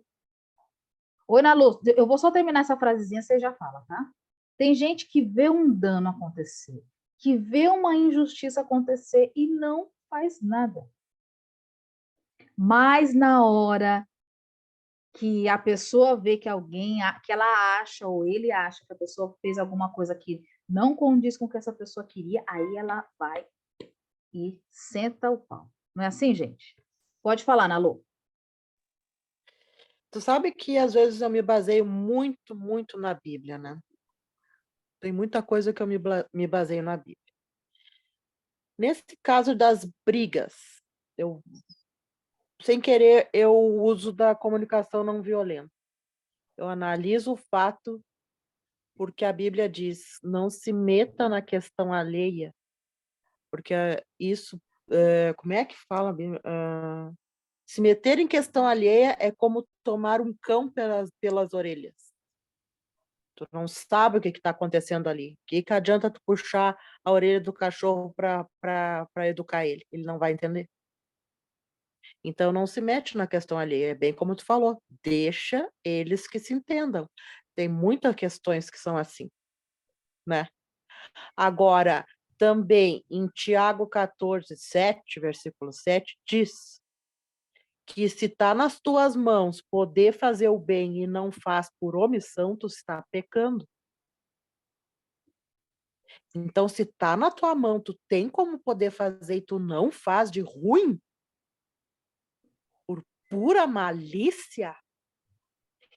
Oi, na Luz, eu vou só terminar essa frasezinha, você já fala, tá? Tem gente que vê um dano acontecer, que vê uma injustiça acontecer e não faz nada. Mas na hora que a pessoa vê que alguém, que ela acha ou ele acha que a pessoa fez alguma coisa que não condiz com o que essa pessoa queria, aí ela vai e senta o pau. Não é assim, gente? Pode falar, Nalu. Tu sabe que às vezes eu me baseio muito, muito na Bíblia, né? Tem muita coisa que eu me baseio na Bíblia. Nesse caso das brigas, sem querer, eu uso da comunicação não violenta. Eu analiso o fato, porque a Bíblia diz, não se meta na questão alheia, porque isso, como é que fala a Bíblia? Se meter em questão alheia é como tomar um cão pelas orelhas. Tu não sabe o que está acontecendo ali. O que adianta tu puxar a orelha do cachorro para educar ele? Ele não vai entender. Então, não se mete na questão alheia. É bem como tu falou. Deixa eles que se entendam. Tem muitas questões que são assim, né? Agora, também, em Tiago 14:7, versículo 7, diz que se está nas tuas mãos poder fazer o bem e não faz por omissão, tu está pecando. Então, se está na tua mão, tu tem como poder fazer e tu não faz de ruim, por pura malícia,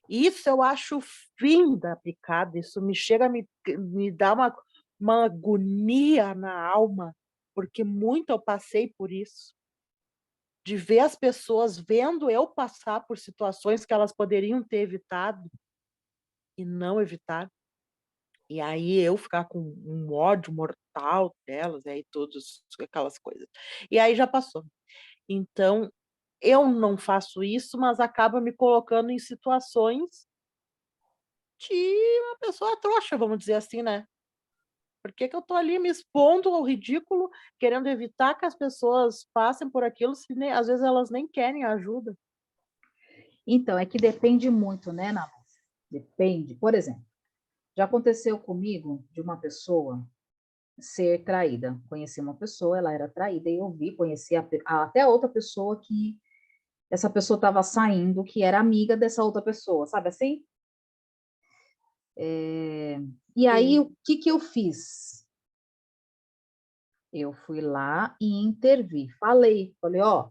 isso eu acho o fim da picada, isso me chega a me dá uma agonia na alma, porque muito eu passei por isso. De ver as pessoas vendo eu passar por situações que elas poderiam ter evitado e não evitaram. E aí eu ficar com um ódio mortal delas, aí todas aquelas coisas. E aí já passou. Então, eu não faço isso, mas acaba me colocando em situações de uma pessoa trouxa, vamos dizer assim, né? Por que que eu tô ali me expondo ao ridículo, querendo evitar que as pessoas passem por aquilo, se às vezes elas nem querem ajuda? Então, é que depende muito, né, Nalu? Depende. Por exemplo, já aconteceu comigo de uma pessoa ser traída. Conheci uma pessoa, ela era traída, e eu vi, conheci até a outra pessoa que essa pessoa estava saindo, que era amiga dessa outra pessoa, sabe assim? E aí, o que que eu fiz? Eu fui lá e intervi. Falei, ó,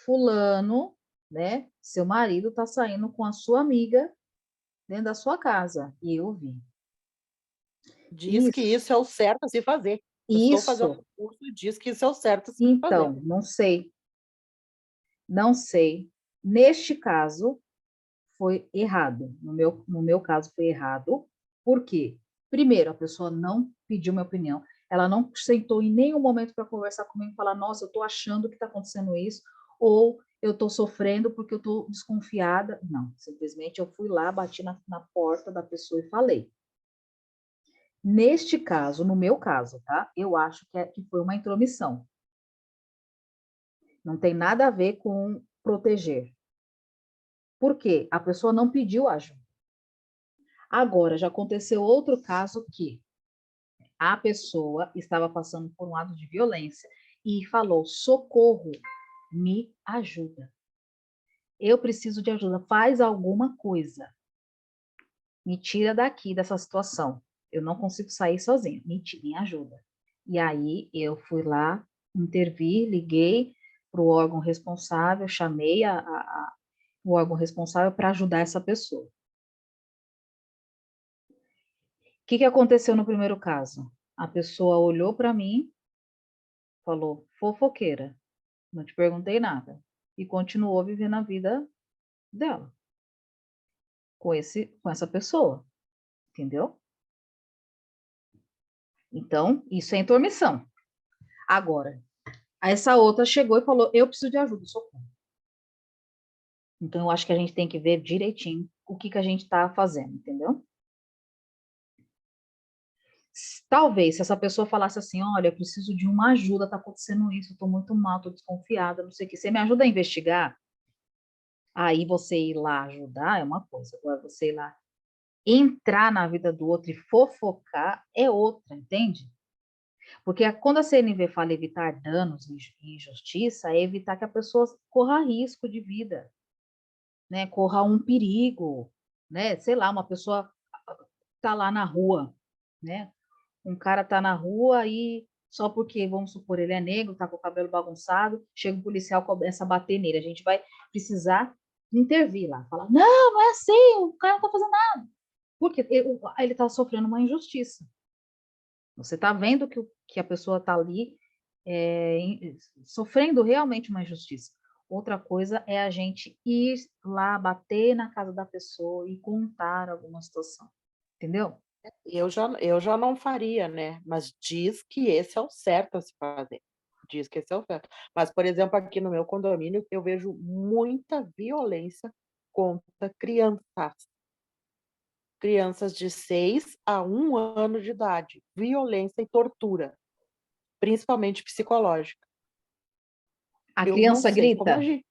fulano, né, seu marido tá saindo com a sua amiga dentro da sua casa. E eu vi. Diz que isso é o certo a se fazer. Eu estou fazendo Isso. um curso e diz que isso é o certo a se fazer. Então, não sei. Não sei. Neste caso, foi errado. No meu caso, foi errado. Por quê? Primeiro, a pessoa não pediu minha opinião. Ela não sentou em nenhum momento para conversar comigo e falar: nossa, eu estou achando que está acontecendo isso, ou eu estou sofrendo porque eu estou desconfiada. Não, simplesmente eu fui lá, bati na porta da pessoa e falei. Neste caso, no meu caso, tá? Eu acho que foi uma intromissão. Não tem nada a ver com proteger. Por quê? A pessoa não pediu ajuda. Agora, já aconteceu outro caso que a pessoa estava passando por um ato de violência e falou: socorro, me ajuda. Eu preciso de ajuda, faz alguma coisa. Me tira daqui dessa situação. Eu não consigo sair sozinho. Me ajuda. E aí eu fui lá, intervi, liguei para o órgão responsável, chamei o órgão responsável para ajudar essa pessoa. O que aconteceu no primeiro caso? A pessoa olhou para mim, falou: fofoqueira, não te perguntei nada. E continuou vivendo a vida dela com essa pessoa, entendeu? Então, isso é intromissão. Agora, essa outra chegou e falou: eu preciso de ajuda, socorro. Então, eu acho que a gente tem que ver direitinho o que a gente está fazendo, entendeu? Talvez, se essa pessoa falasse assim: olha, eu preciso de uma ajuda, está acontecendo isso, estou muito mal, estou desconfiada, não sei o que, você me ajuda a investigar? Aí você ir lá ajudar é uma coisa, agora você ir lá entrar na vida do outro e fofocar é outra, entende? Porque quando a CNV fala evitar danos e injustiça, é evitar que a pessoa corra risco de vida, né? Corra um perigo, né? Sei lá, uma pessoa tá lá na rua, né? Um cara tá na rua e só porque, vamos supor, ele é negro, tá com o cabelo bagunçado, chega um policial, começa a bater nele. A gente vai precisar intervir lá, falar: não, não é assim, o cara não tá fazendo nada. Porque ele tá sofrendo uma injustiça. Você está vendo que a pessoa está ali sofrendo realmente uma injustiça. Outra coisa é a gente ir lá, bater na casa da pessoa e contar alguma situação. Entendeu? Eu já não faria, né? Mas diz que esse é o certo a se fazer. Diz que esse é o certo. Mas, por exemplo, aqui no meu condomínio, eu vejo muita violência contra crianças. Crianças de 6 a 1 ano de idade. Violência e tortura, principalmente psicológica. A Eu não criança sei como grita? agir.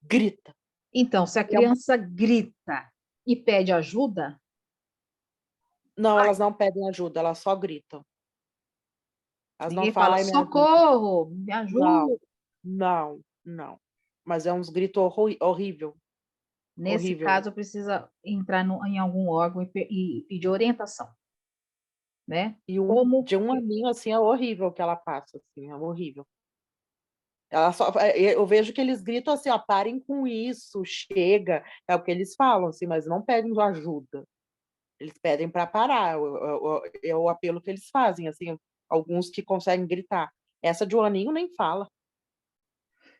Grita. Então, se a E é uma- criança grita e pede ajuda, Não, elas não pedem ajuda, elas só gritam. Elas não ninguém fala: falam, "Ai, me ajuda." socorro, me Não, ajuda. não. Mas é uns gritos horrível, Nesse horrível. caso, precisa entrar em algum órgão e pedir orientação, né? E Como de um aninho, assim, é horrível o que ela passa, assim, é horrível. Ela só, eu vejo que eles gritam assim, ó, parem com isso, chega, é o que eles falam, assim, mas não pedem ajuda. Eles pedem para parar, é o apelo que eles fazem, assim, alguns que conseguem gritar. Essa de um aninho nem fala,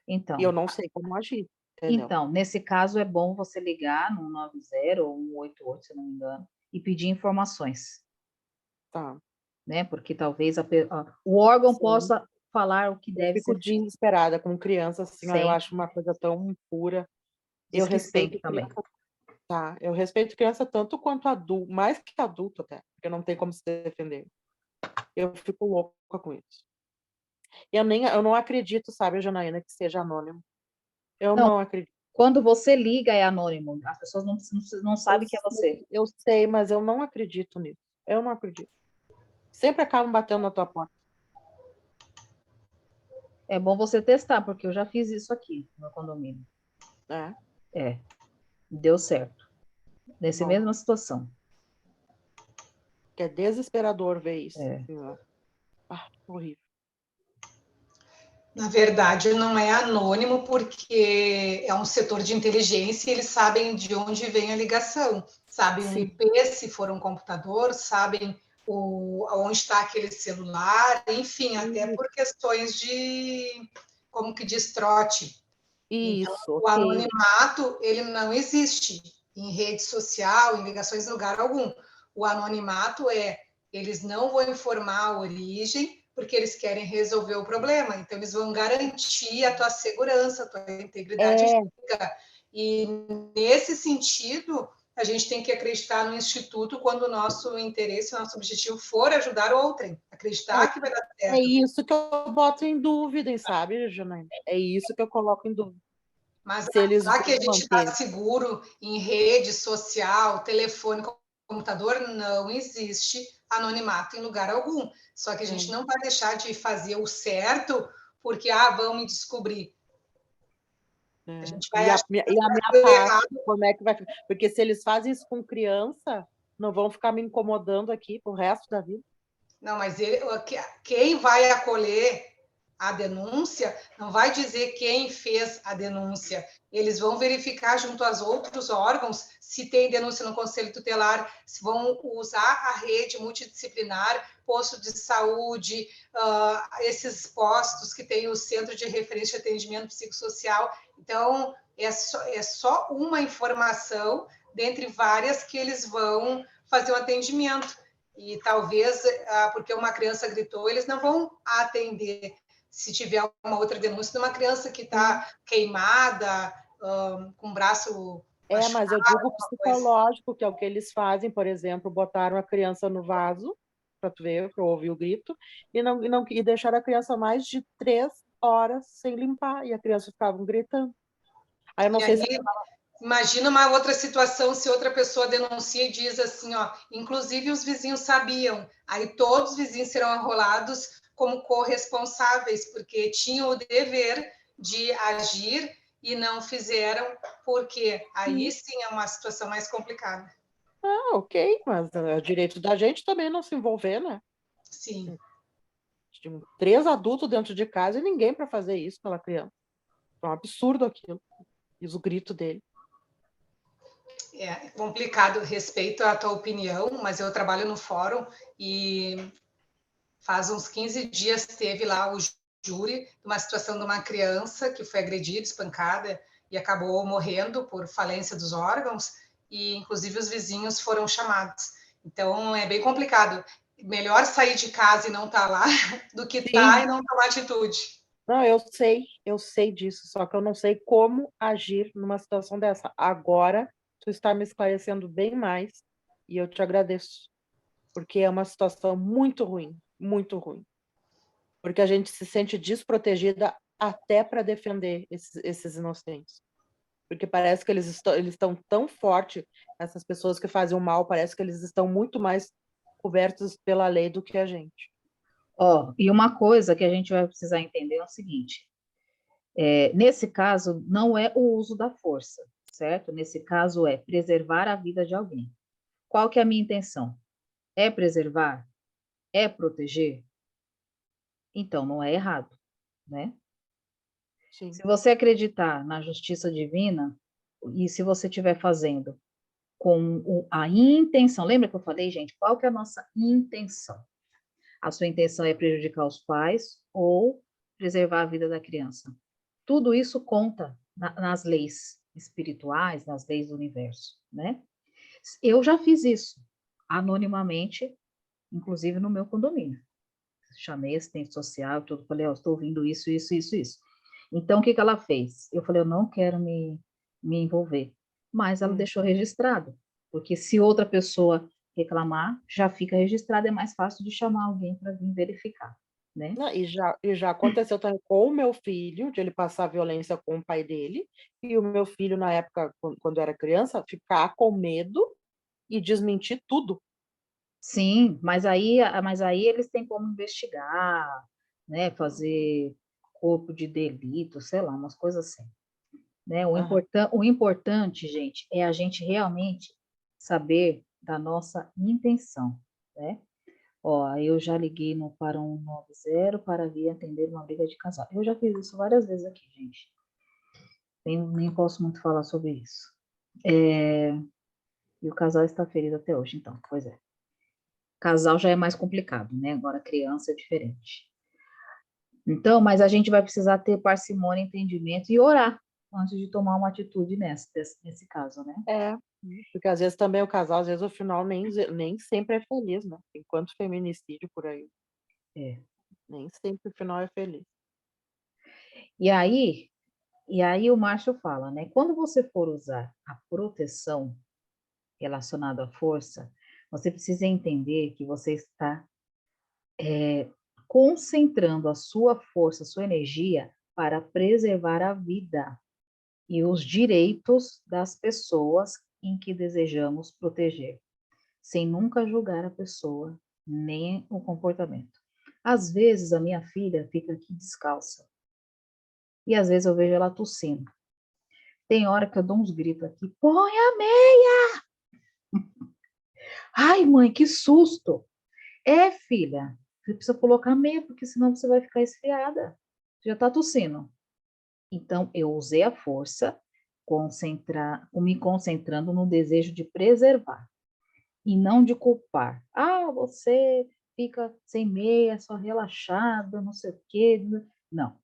e eu então, não sei como agir, entendeu? Então, nesse caso é bom você ligar no 90 ou 188, se não me engano, e pedir informações, Tá. né? Porque talvez o órgão Sim. possa falar o que Eu deve fico ser feito. desesperada com criança, assim, ó, eu Sempre. acho uma coisa tão pura. Eu Diz que respeito sempre também. criança, tá? Eu respeito criança tanto quanto adulto, mais que adulto até, porque não tem como se defender. Eu fico louca com isso. Eu não acredito, sabe, Janaína, que seja anônimo. Eu Não, não acredito. quando você liga é anônimo, as pessoas não sabem que é você. Eu sei, mas eu não acredito nisso. Eu não acredito. Sempre acabam batendo na tua porta. É bom você testar, porque eu já fiz isso aqui no meu condomínio. Né? É, deu certo. Nessa Bom, mesma situação. que é desesperador ver isso. É. Assim, ó. Horrível. Na verdade, não é anônimo, porque é um setor de inteligência e eles sabem de onde vem a ligação. Sabem o Sim. IP, se for um computador, sabem onde está aquele celular, enfim, até por questões de, como que diz, trote. Então, Isso, o ok. anonimato, ele não existe em rede social, em ligações em lugar algum. O anonimato eles não vão informar a origem, porque eles querem resolver o problema. Então, eles vão garantir a tua segurança, a tua integridade física. E, nesse sentido, a gente tem que acreditar no instituto quando o nosso interesse, o nosso objetivo for ajudar outrem, acreditar que vai dar É certo. isso que eu boto em dúvida, sabe, Janaína? É isso que eu coloco em dúvida. Mas Se eles achar que a vão gente está manter. seguro em rede social, telefone, computador, não existe anonimato em lugar algum. Só que a gente não vai deixar de fazer o certo porque, vão me descobrir. A gente vai E a achar minha o parte, errado. como é que vai ficar? Porque se eles fazem isso com criança, não vão ficar me incomodando aqui pro resto da vida. Não, mas quem vai acolher a denúncia não vai dizer quem fez a denúncia. Eles vão verificar junto aos outros órgãos se tem denúncia no Conselho Tutelar, se vão usar a rede multidisciplinar, posto de saúde, esses postos que tem o Centro de Referência de Atendimento Psicossocial. Então, é só uma informação dentre várias que eles vão fazer o atendimento. E talvez, porque uma criança gritou, eles não vão atender se tiver uma outra denúncia de uma criança que está queimada, com o braço machucado, Mas eu digo alguma coisa. psicológico, que é o que eles fazem, por exemplo, botaram a criança no vaso, para tu ver, para eu ouvir o grito, e deixaram a criança mais de 3 horas sem limpar, e a criança ficava gritando. Aí eu não E sei aí, se imagina uma outra situação se outra pessoa denuncia e diz assim, inclusive os vizinhos sabiam, aí todos os vizinhos serão enrolados como corresponsáveis, porque tinham o dever de agir e não fizeram, porque aí sim é uma situação mais complicada. ok, mas é o direito da gente também não se envolver, né? Sim. Tinha 3 adultos dentro de casa e ninguém para fazer isso pela criança. É um absurdo aquilo. E o grito dele. É complicado, respeito a tua opinião, mas eu trabalho no fórum e faz uns 15 dias teve lá o júri de uma situação de uma criança que foi agredida, espancada e acabou morrendo por falência dos órgãos e inclusive os vizinhos foram chamados. Então é bem complicado. Melhor sair de casa e não estar lá do que estar e não tomar atitude. Não, eu sei disso, só que eu não sei como agir numa situação dessa. Agora, tu está me esclarecendo bem mais e eu te agradeço, porque é uma situação muito ruim, muito ruim. Porque a gente se sente desprotegida até para defender esses inocentes. Porque parece que eles estão tão fortes, essas pessoas que fazem o mal, parece que eles estão muito mais cobertos pela lei do que a gente. E uma coisa que a gente vai precisar entender é o seguinte: nesse caso, não é o uso da força, certo? Nesse caso, é preservar a vida de alguém. Qual que é a minha intenção? É preservar? É proteger? Então, não é errado, né? Sim. Se você acreditar na justiça divina, e se você estiver fazendo com a intenção, lembra que eu falei, gente, qual que é a nossa intenção? A sua intenção é prejudicar os pais ou preservar a vida da criança. Tudo isso conta nas leis espirituais, nas leis do universo, né? Eu já fiz isso anonimamente, inclusive no meu condomínio. Chamei assistente social, tudo, falei, estou ouvindo isso, isso, isso, isso. Então, o que ela fez? Eu falei, eu não quero me envolver. Mas ela deixou registrado, porque se outra pessoa reclamar, já fica registrado, é mais fácil de chamar alguém para vir verificar, né? E já aconteceu também com o meu filho, de ele passar violência com o pai dele, e o meu filho, na época, quando era criança, ficar com medo e desmentir tudo. Sim, mas aí eles têm como investigar, né? Fazer corpo de delito, sei lá, umas coisas assim. Né? O importante, gente, é a gente realmente saber da nossa intenção, né? Eu já liguei para 190 para vir atender uma briga de casal. Eu já fiz isso várias vezes aqui, gente. Nem posso muito falar sobre isso. E o casal está ferido até hoje, então, pois é. Casal já é mais complicado, né? Agora criança é diferente. Então, mas a gente vai precisar ter parcimônia, entendimento e orar antes de tomar uma atitude nesse caso, né? Porque às vezes também o casal, às vezes o final nem sempre é feliz, né? Tem quanto feminicídio por aí. Nem sempre o final é feliz. E aí o Márcio fala, né? Quando você for usar a proteção, relacionado à força, você precisa entender que você está concentrando a sua força, a sua energia para preservar a vida e os direitos das pessoas em que desejamos proteger, sem nunca julgar a pessoa, nem o comportamento. Às vezes a minha filha fica aqui descalça, e às vezes eu vejo ela tossindo. Tem hora que eu dou uns gritos aqui, põe a meia! Ai, mãe, que susto! É, filha, você precisa colocar meia, porque senão você vai ficar esfriada. Já tá tossindo. Então, eu usei a força, me concentrando no desejo de preservar e não de culpar. Ah, você fica sem meia, só relaxada, não sei o quê. Não,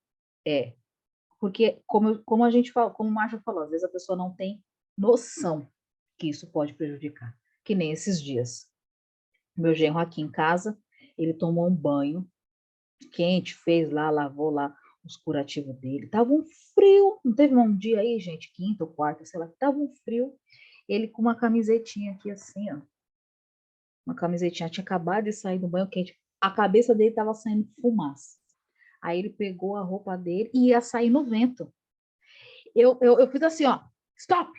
porque como a gente fala, como o Márcio falou, às vezes a pessoa não tem noção que isso pode prejudicar. Que nem esses dias. Meu genro aqui em casa, ele tomou um banho quente, fez lá, lavou lá os curativos dele. Tava um frio, não teve um dia aí, gente, quinta ou quarta, sei lá, tava um frio. Ele com uma camisetinha aqui assim, ó. Uma camisetinha, tinha acabado de sair do banho quente. A cabeça dele tava saindo fumaça. Aí ele pegou a roupa dele e ia sair no vento. Eu fiz assim, ó, stop!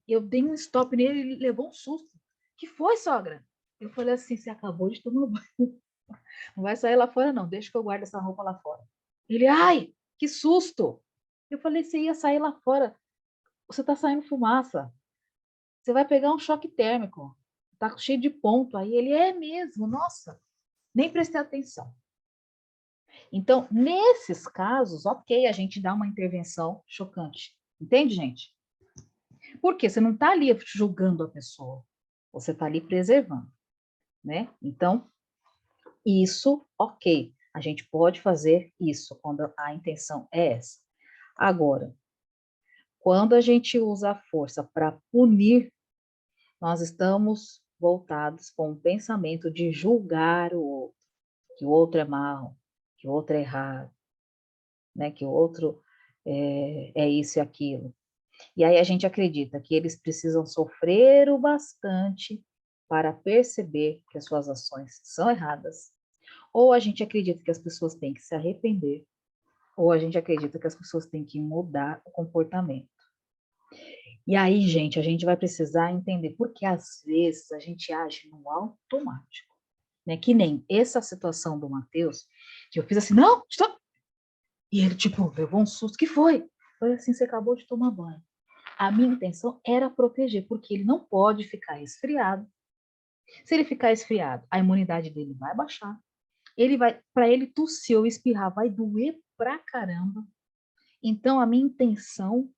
Eu dei um stop nele, ele levou um susto. Que foi, sogra? Eu falei assim, você acabou de tomar banho. Não vai sair lá fora, não. Deixa que eu guardo essa roupa lá fora. Ele, ai, que susto! Eu falei, você ia sair lá fora. Você tá saindo fumaça. Você vai pegar um choque térmico. Tá cheio de ponto aí. Ele, é mesmo, nossa. Nem prestei atenção. Então, nesses casos, ok, a gente dá uma intervenção chocante. Entende, gente? Porque você não tá ali julgando a pessoa. Você tá ali preservando, né? Então, isso, ok. A gente pode fazer isso quando a intenção é essa. Agora, quando a gente usa a força para punir, nós estamos voltados com o pensamento de julgar o outro, que o outro é mau, que o outro é errado, né? Que o outro é isso e aquilo. E aí a gente acredita que eles precisam sofrer o bastante para perceber que as suas ações são erradas, ou a gente acredita que as pessoas têm que se arrepender, ou a gente acredita que as pessoas têm que mudar o comportamento. E aí, gente, a gente vai precisar entender, porque às vezes a gente age no automático, né? Que nem essa situação do Matheus, que eu fiz assim, não, stop! E ele, tipo, levou um susto, que foi? Foi assim, você acabou de tomar banho. A minha intenção era proteger, porque ele não pode ficar resfriado. Se ele ficar resfriado, a imunidade dele vai baixar. Para ele tossir ou espirrar, vai doer pra caramba. Então, a minha intenção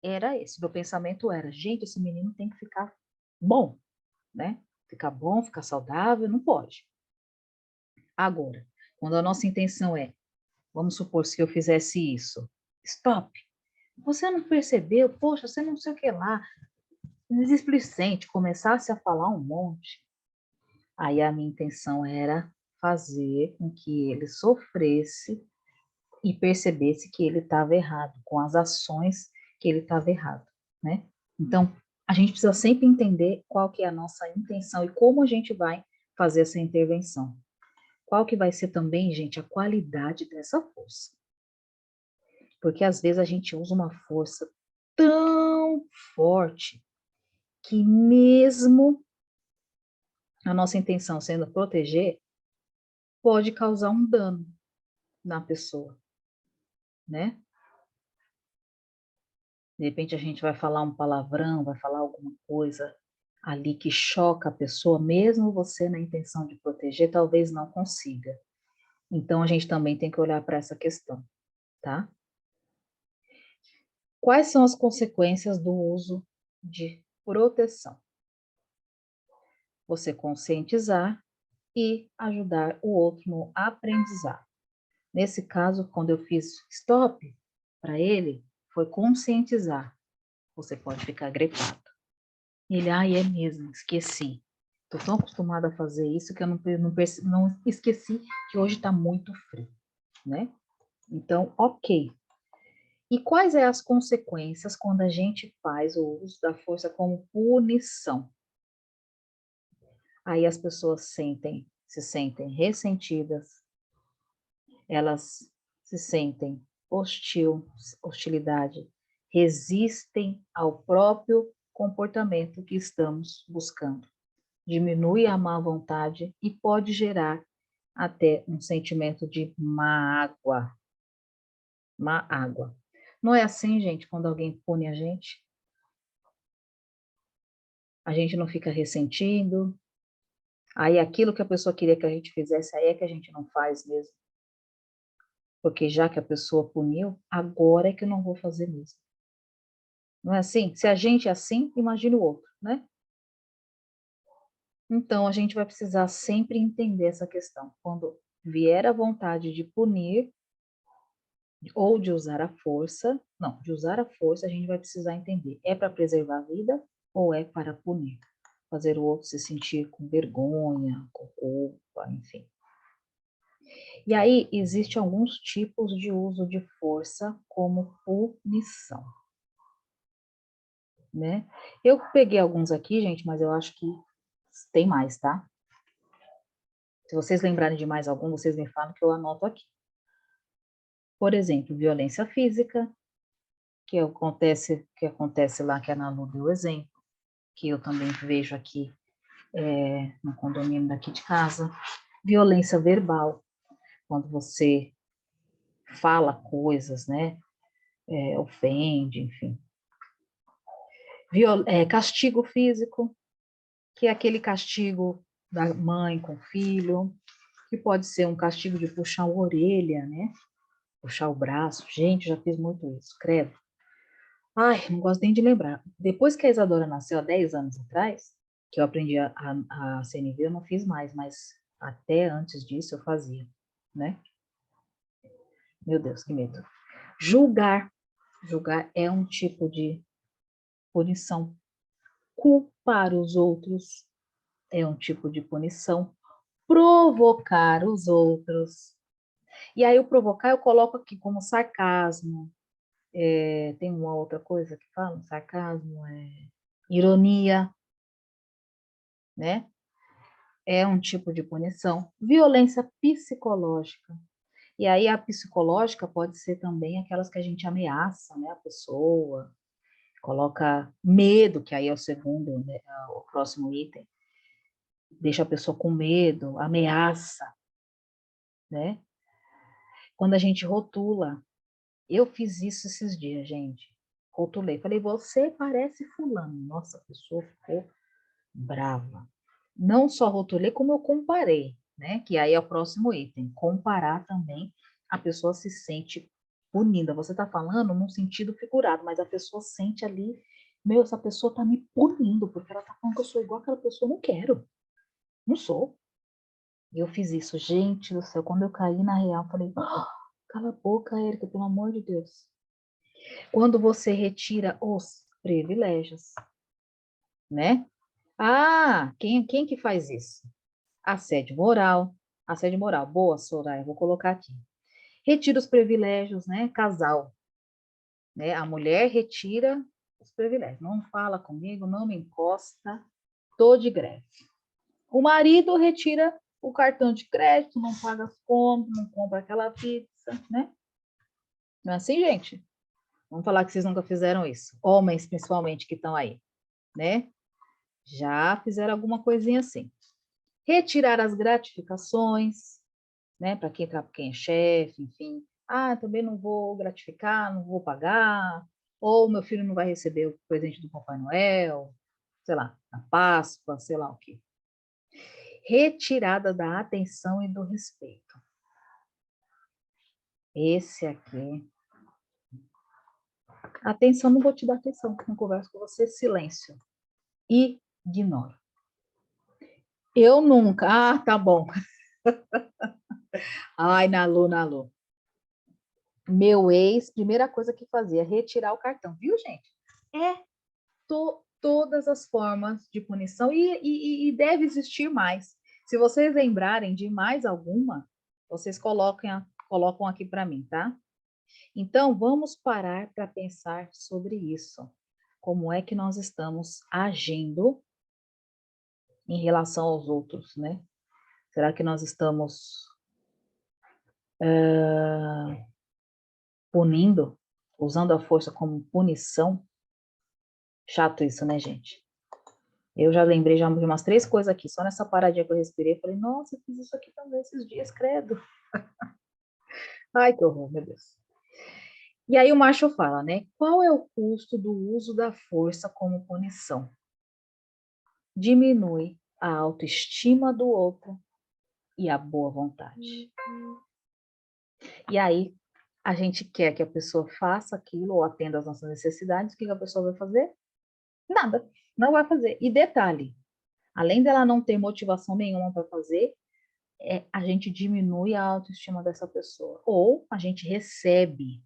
era esse, meu pensamento era, gente, esse menino tem que ficar bom, né? Ficar bom, ficar saudável, não pode. Agora, quando a nossa intenção é, vamos supor, se eu fizesse isso, stop, você não percebeu, poxa, você não sei o que lá, displicente, começasse a falar um monte, aí a minha intenção era fazer com que ele sofresse e percebesse que ele estava errado, com as ações que ele estava errado, né? Então, a gente precisa sempre entender qual que é a nossa intenção e como a gente vai fazer essa intervenção. Qual que vai ser também, gente, a qualidade dessa força. Porque às vezes a gente usa uma força tão forte que mesmo a nossa intenção sendo proteger, pode causar um dano na pessoa, né? De repente a gente vai falar um palavrão, vai falar alguma coisa ali que choca a pessoa, mesmo você na intenção de proteger, talvez não consiga. Então a gente também tem que olhar para essa questão, tá? Quais são as consequências do uso de proteção? Você conscientizar e ajudar o outro no aprendizado. Nesse caso, quando eu fiz stop para ele, foi conscientizar. Você pode ficar gripado. Ele, é mesmo, esqueci. Estou tão acostumada a fazer isso que eu não esqueci que hoje está muito frio, né? Então, ok. E quais são as consequências quando a gente faz o uso da força como punição? Aí as pessoas se sentem ressentidas, elas se sentem hostilidade, resistem ao próprio comportamento que estamos buscando. Diminui a má vontade e pode gerar até um sentimento de mágoa. Mágoa. Não é assim, gente, quando alguém pune a gente? A gente não fica ressentindo. Aí aquilo que a pessoa queria que a gente fizesse, aí é que a gente não faz mesmo. Porque já que a pessoa puniu, agora é que eu não vou fazer mesmo. Não é assim? Se a gente é assim, imagine o outro, né? Então, a gente vai precisar sempre entender essa questão. Quando vier a vontade de punir ou de usar a força, não, de usar a força, a gente vai precisar entender. É para preservar a vida ou é para punir? Fazer o outro se sentir com vergonha, com culpa, enfim. E aí, existem alguns tipos de uso de força como punição, né? Eu peguei alguns aqui, gente, mas eu acho que tem mais, tá? Se vocês lembrarem de mais algum, vocês me falam que eu anoto aqui. Por exemplo, violência física, que acontece lá, que a Ana Lu deu o exemplo, que eu também vejo aqui no condomínio daqui de casa. Violência verbal, quando você fala coisas, né? Ofende, enfim. Castigo físico, que é aquele castigo da mãe com o filho, que pode ser um castigo de puxar a orelha, né? Puxar o braço. Gente, já fiz muito isso, credo. Ai, não gosto nem de lembrar. Depois que a Isadora nasceu, há 10 anos atrás, que eu aprendi a CNV, eu não fiz mais, mas até antes disso eu fazia, né? Meu Deus, que medo. Julgar. Julgar é um tipo de punição. Culpar os outros é um tipo de punição. Provocar os outros. E aí o provocar eu coloco aqui como sarcasmo. Tem uma outra coisa que fala, sarcasmo, ironia, né? É um tipo de punição. Violência psicológica. E aí a psicológica pode ser também aquelas que a gente ameaça, né, a pessoa, coloca medo, que aí é o segundo, né, o próximo item, deixa a pessoa com medo, ameaça, né? Quando a gente rotula, eu fiz isso esses dias, gente. Rotulei, falei, você parece fulano. Nossa, a pessoa ficou brava. Não só rotulei, como eu comparei, né? Que aí é o próximo item. Comparar também, a pessoa se sente punida. Você está falando num sentido figurado, mas a pessoa sente ali, meu, essa pessoa está me punindo, porque ela está falando que eu sou igual àquela pessoa. Não quero, não sou. E eu fiz isso, gente do céu. Quando eu caí na real, falei, cala a boca, Érica, pelo amor de Deus. Quando você retira os privilégios, né? Ah, quem que faz isso? Assédio moral. Assédio moral. Boa, Soraya, vou colocar aqui. Retira os privilégios, né? Casal. Né? A mulher retira os privilégios. Não fala comigo, não me encosta, tô de greve. O marido retira o cartão de crédito, não paga as contas, não compra aquela pizza, né? Não é assim, gente? Vamos falar que vocês nunca fizeram isso. Homens, principalmente, que estão aí, né? Já fizeram alguma coisinha assim. Retirar as gratificações, né? Para quem é chefe, enfim. Ah, também não vou gratificar, não vou pagar. Ou meu filho não vai receber o presente do Papai Noel, sei lá, na Páscoa, sei lá o quê. Retirada da atenção e do respeito. Esse aqui. Atenção, não vou te dar atenção, não converso com você, silêncio. Ignoro. Eu nunca. Ah, tá bom. Ai, Nalu. Meu ex, primeira coisa que fazia, retirar o cartão, viu, gente? Todas as formas de punição e deve existir mais. Se vocês lembrarem de mais alguma, vocês colocam aqui para mim, tá? Então, vamos parar para pensar sobre isso. Como é que nós estamos agindo em relação aos outros, né? Será que nós estamos punindo, usando a força como punição? Chato isso, né, gente? Eu já lembrei já de umas 3 coisas aqui, só nessa paradinha que eu respirei, falei, nossa, eu fiz isso aqui também esses dias, credo. Ai, que horror, meu Deus. E aí o macho fala, né? Qual é o custo do uso da força como punição? Diminui a autoestima do outro e a boa vontade. E aí a gente quer que a pessoa faça aquilo ou atenda às nossas necessidades, o que a pessoa vai fazer? Nada, não vai fazer. E detalhe, além dela não ter motivação nenhuma para fazer, a gente diminui a autoestima dessa pessoa. Ou a gente recebe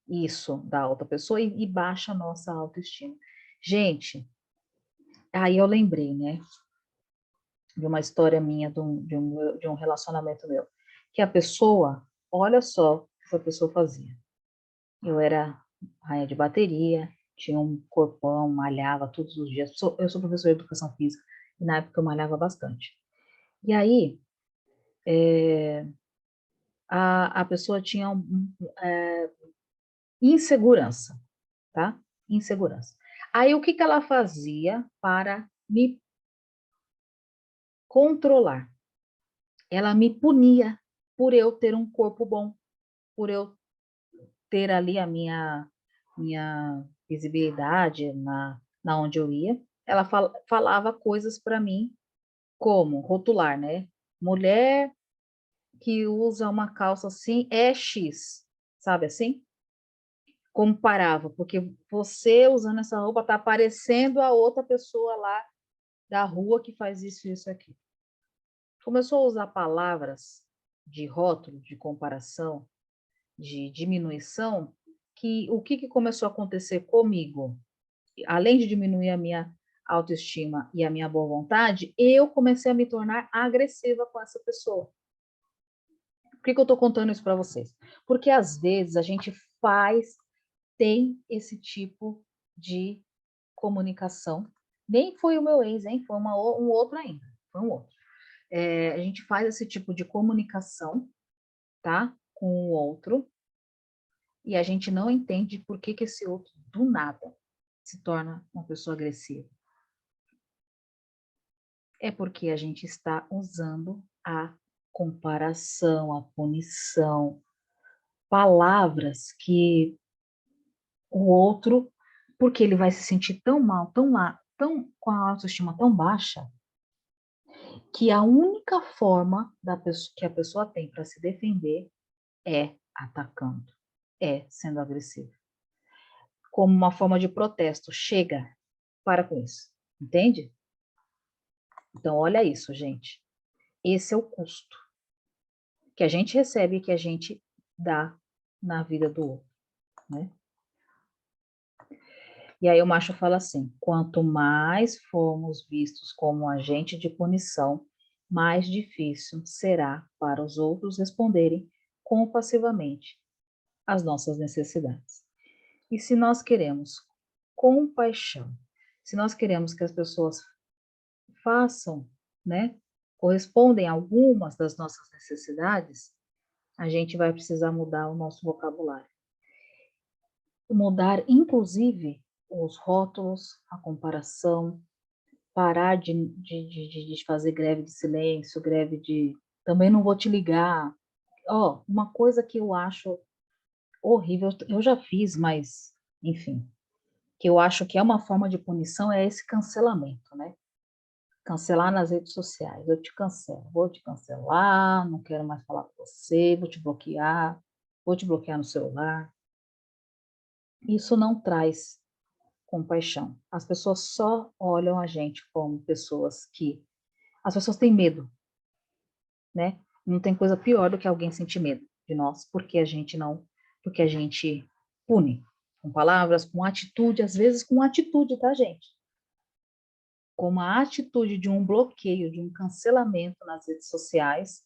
isso da outra pessoa e baixa a nossa autoestima. Gente, aí eu lembrei, né, de uma história minha, de um relacionamento meu, que a pessoa, olha só o que essa pessoa fazia. Eu era rainha de bateria, tinha um corpão, malhava todos os dias. Eu sou professora de educação física, e na época eu malhava bastante. E aí, a pessoa tinha insegurança, tá? Insegurança. Aí, o que que ela fazia para me controlar? Ela me punia por eu ter um corpo bom, por eu ter ali a minha visibilidade na onde eu ia. Ela falava coisas para mim, como rotular, né? Mulher que usa uma calça assim é X, sabe assim? Comparava, porque você usando essa roupa tá parecendo a outra pessoa lá da rua que faz isso e isso aqui. Começou a usar palavras de rótulo, de comparação, de diminuição, que o que começou a acontecer comigo? Além de diminuir a minha autoestima e a minha boa vontade, eu comecei a me tornar agressiva com essa pessoa. Por que eu estou contando isso para vocês? Porque às vezes a gente tem esse tipo de comunicação. Nem foi o meu ex, hein? Foi um outro ainda. Foi um outro. A gente faz esse tipo de comunicação, tá? Com o outro, e a gente não entende por que esse outro, do nada, se torna uma pessoa agressiva. É porque a gente está usando a comparação, a punição, palavras que o outro, porque ele vai se sentir tão mal, tão com a autoestima tão baixa, que a única forma que a pessoa tem para se defender é atacando, é sendo agressivo. Como uma forma de protesto. Chega, para com isso. Entende? Então, olha isso, gente. Esse é o custo que a gente recebe e que a gente dá na vida do outro, né? E aí o macho fala assim: quanto mais formos vistos como agente de punição, mais difícil será para os outros responderem compassivamente às nossas necessidades. E se nós queremos compaixão, se nós queremos que as pessoas façam, né, correspondem a algumas das nossas necessidades, a gente vai precisar mudar o nosso vocabulário. Mudar, inclusive, os rótulos, a comparação, parar de fazer greve de silêncio, greve de também não vou te ligar. Ó, uma coisa que eu acho horrível, eu já fiz, mas, enfim, que eu acho que é uma forma de punição é esse cancelamento, né? Cancelar nas redes sociais. Eu te cancelo, vou te cancelar, não quero mais falar com você, vou te bloquear no celular. Isso não traz compaixão. As pessoas só olham a gente como pessoas que... As pessoas têm medo, né? Não tem coisa pior do que alguém sentir medo de nós, porque a gente pune com palavras, com atitude, às vezes com atitude, tá, gente? Com uma atitude de um bloqueio, de um cancelamento nas redes sociais,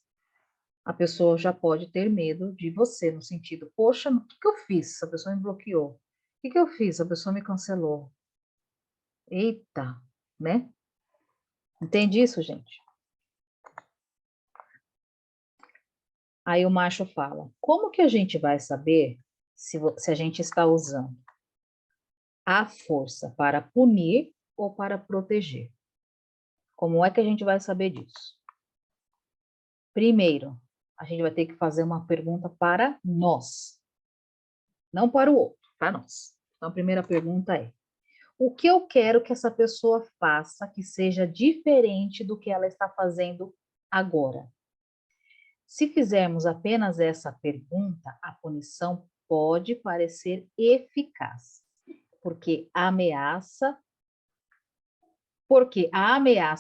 a pessoa já pode ter medo de você, no sentido, poxa, o que eu fiz? Essa pessoa me bloqueou. O que eu fiz? A pessoa me cancelou. Eita, né? Entende isso, gente? Aí o macho fala, como que a gente vai saber se a gente está usando a força para punir ou para proteger? Como é que a gente vai saber disso? Primeiro, a gente vai ter que fazer uma pergunta para nós, não para o outro, para nós. Então, a primeira pergunta é: o que eu quero que essa pessoa faça que seja diferente do que ela está fazendo agora? Se fizermos apenas essa pergunta, a punição pode parecer eficaz, porque a ameaça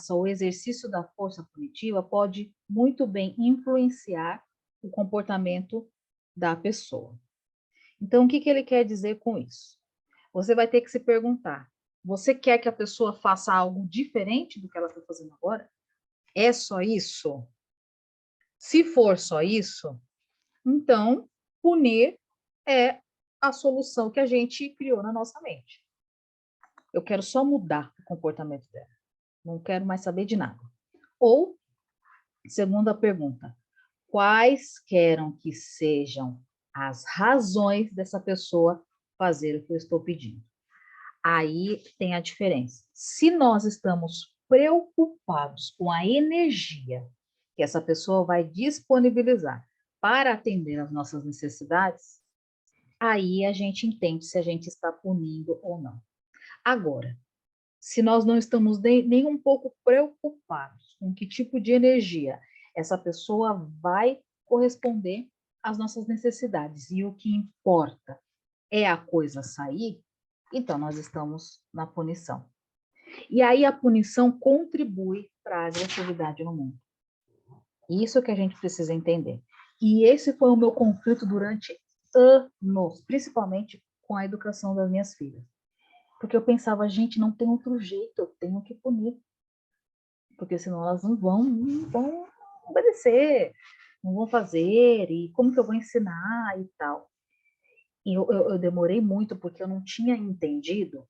ou o exercício da força punitiva pode muito bem influenciar o comportamento da pessoa. Então, o que ele quer dizer com isso? Você vai ter que se perguntar: você quer que a pessoa faça algo diferente do que ela está fazendo agora? É só isso? Se for só isso, então punir é a solução que a gente criou na nossa mente. Eu quero só mudar o comportamento dela. Não quero mais saber de nada. Ou, segunda pergunta, quais querem que sejam as razões dessa pessoa fazer o que eu estou pedindo? Aí tem a diferença. Se nós estamos preocupados com a energia que essa pessoa vai disponibilizar para atender às nossas necessidades, aí a gente entende se a gente está punindo ou não. Agora, se nós não estamos nem um pouco preocupados com que tipo de energia essa pessoa vai corresponder às nossas necessidades e o que importa é a coisa sair, então nós estamos na punição. E aí a punição contribui para a agressividade no mundo. Isso que a gente precisa entender. E esse foi o meu conflito durante anos, principalmente com a educação das minhas filhas. Porque eu pensava, gente, não tem outro jeito, eu tenho que punir. Porque senão elas não vão obedecer, não vão fazer, e como que eu vou ensinar e tal. E eu demorei muito porque eu não tinha entendido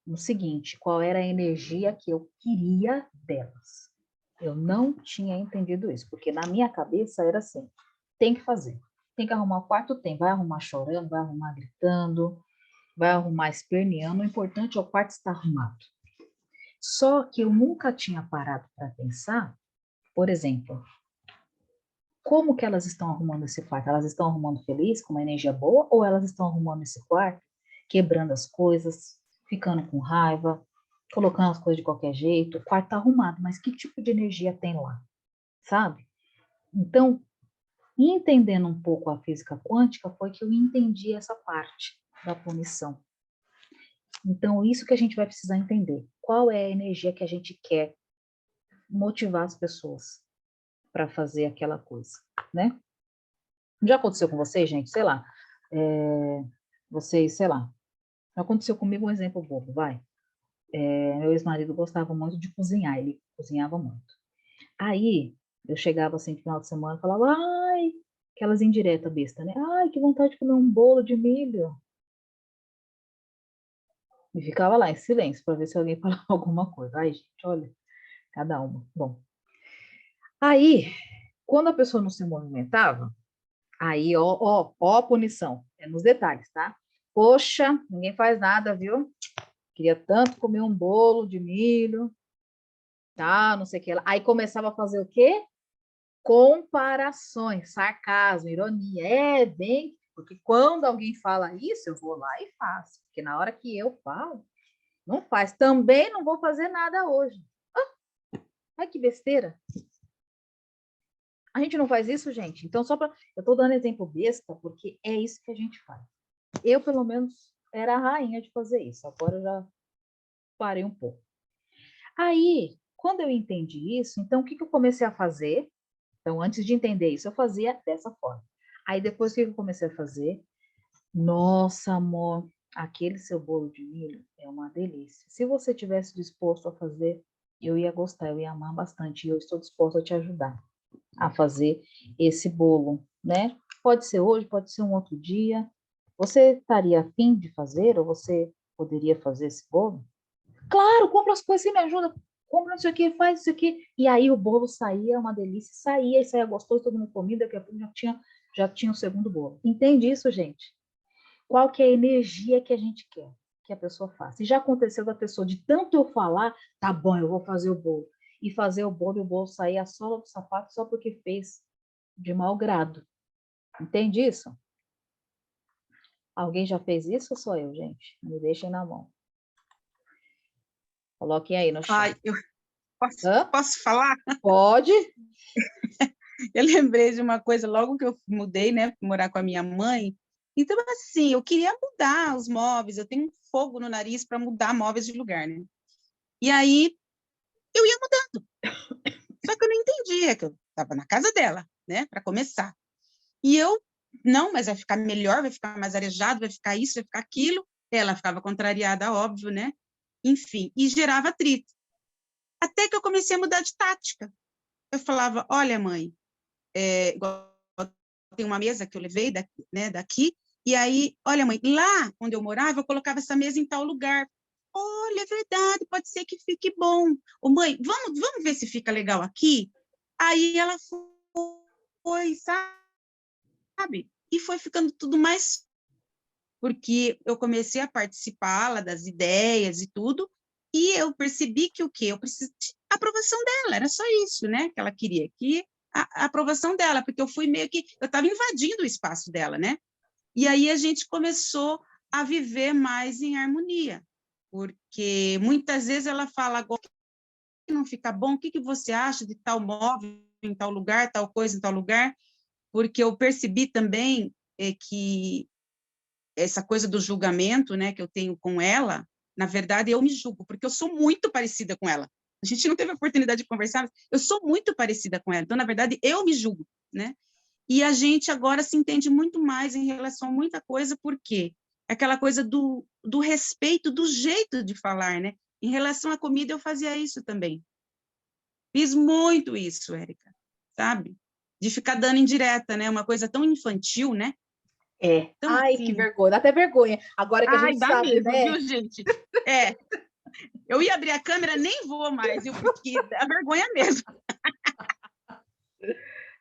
no seguinte, qual era a energia que eu queria delas. Eu não tinha entendido isso, porque na minha cabeça era assim, tem que fazer, tem que arrumar o quarto, vai arrumar chorando, vai arrumar gritando, vai arrumar esperneando, o importante é o quarto estar arrumado. Só que eu nunca tinha parado para pensar, por exemplo, como que elas estão arrumando esse quarto? Elas estão arrumando feliz, com uma energia boa, ou elas estão arrumando esse quarto, quebrando as coisas, ficando com raiva, colocando as coisas de qualquer jeito? O quarto está arrumado, mas que tipo de energia tem lá? Sabe? Então, entendendo um pouco a física quântica, foi que eu entendi essa parte da punição. Então, isso que a gente vai precisar entender. Qual é a energia que a gente quer motivar as pessoas para fazer aquela coisa, né? Já aconteceu com vocês, gente? Sei lá. Vocês, sei lá. Aconteceu comigo um exemplo bobo, vai. Meu ex-marido gostava muito de cozinhar, ele cozinhava muito. Aí, eu chegava assim no final de semana e falava, ai, aquelas indiretas besta, né? Ai, que vontade de comer um bolo de milho. E ficava lá em silêncio para ver se alguém falava alguma coisa. Ai, gente, olha, cada uma. Bom. Aí, quando a pessoa não se movimentava, aí, ó a punição. É nos detalhes, tá? Poxa, ninguém faz nada, viu? Queria tanto comer um bolo de milho, tá? Não sei o que lá. Aí começava a fazer o quê? Comparações, sarcasmo, ironia. É, bem, porque quando alguém fala isso, eu vou lá e faço. Porque na hora que eu falo, não faz. Também não vou fazer nada hoje. Ai, que besteira. A gente não faz isso, gente? Então, eu tô dando exemplo besta, porque é isso que a gente faz. Eu, pelo menos, era a rainha de fazer isso. Agora eu já parei um pouco. Aí, quando eu entendi isso, então o que eu comecei a fazer? Então, antes de entender isso, eu fazia dessa forma. Aí, depois, o que eu comecei a fazer? Nossa, amor, aquele seu bolo de milho é uma delícia. Se você tivesse disposto a fazer, eu ia gostar, eu ia amar bastante. E eu estou disposta a te ajudar a fazer esse bolo, né? Pode ser hoje, pode ser um outro dia. Você estaria afim de fazer ou você poderia fazer esse bolo? Claro, compra as coisas e me ajuda. compra não sei o que, faz isso aqui. E aí o bolo saía, uma delícia, saía e saía gostoso, todo mundo comia, daqui a pouco já tinha o segundo bolo. Entende isso, gente? Qual que é a energia que a gente quer que a pessoa faça? E já aconteceu da pessoa, de tanto eu falar, tá bom, eu vou fazer o bolo. E fazer o bolo e o bolo sair a sola do sapato só porque fez de mau grado. Entende isso? Alguém já fez isso ou sou eu, gente? Me deixem na mão. Coloquem aí no chat. Ai, eu Hã? posso falar? Pode? Eu lembrei de uma coisa logo que eu mudei, né, para morar com a minha mãe. Então, assim, eu queria mudar os móveis, eu tenho um fogo no nariz para mudar móveis de lugar, né? E aí eu ia mudando. Só que eu não entendia que eu estava na casa dela, né, para começar. E eu, não, mas vai ficar melhor, vai ficar mais arejado, vai ficar isso, vai ficar aquilo. Ela ficava contrariada, óbvio, né? Enfim, e gerava atrito. Até que eu comecei a mudar de tática. Eu falava, olha, mãe, igual tem uma mesa que eu levei daqui, e aí, olha, mãe, lá onde eu morava, eu colocava essa mesa em tal lugar. Olha, é verdade, pode ser que fique bom. Ô, mãe, vamos ver se fica legal aqui? Aí ela foi, sabe? E foi ficando tudo mais, porque eu comecei a participar lá das ideias e tudo, e eu percebi que o quê? Eu preciso de aprovação dela, era só isso, né, que ela queria, que a aprovação dela, porque eu fui meio que, eu estava invadindo o espaço dela, né, e aí a gente começou a viver mais em harmonia, porque muitas vezes ela fala, agora que não fica bom, o que que você acha de tal móvel em tal lugar, tal coisa em tal lugar, porque eu percebi também que essa coisa do julgamento, né, que eu tenho com ela, na verdade, eu me julgo, porque eu sou muito parecida com ela. A gente não teve a oportunidade de conversar, mas eu sou muito parecida com ela. Então, na verdade, eu me julgo, né? E a gente agora se entende muito mais em relação a muita coisa, porque aquela coisa do respeito, do jeito de falar, né? Em relação à comida, eu fazia isso também. Fiz muito isso, Érica, sabe? De ficar dando indireta, né? Uma coisa tão infantil, né? É. Então, Ai, que assim, vergonha. Dá até vergonha. Agora que a ai, gente dá sabe, mesmo, né? viu, gente? É, eu ia abrir a câmera, nem vou mais, viu? Porque dá vergonha mesmo.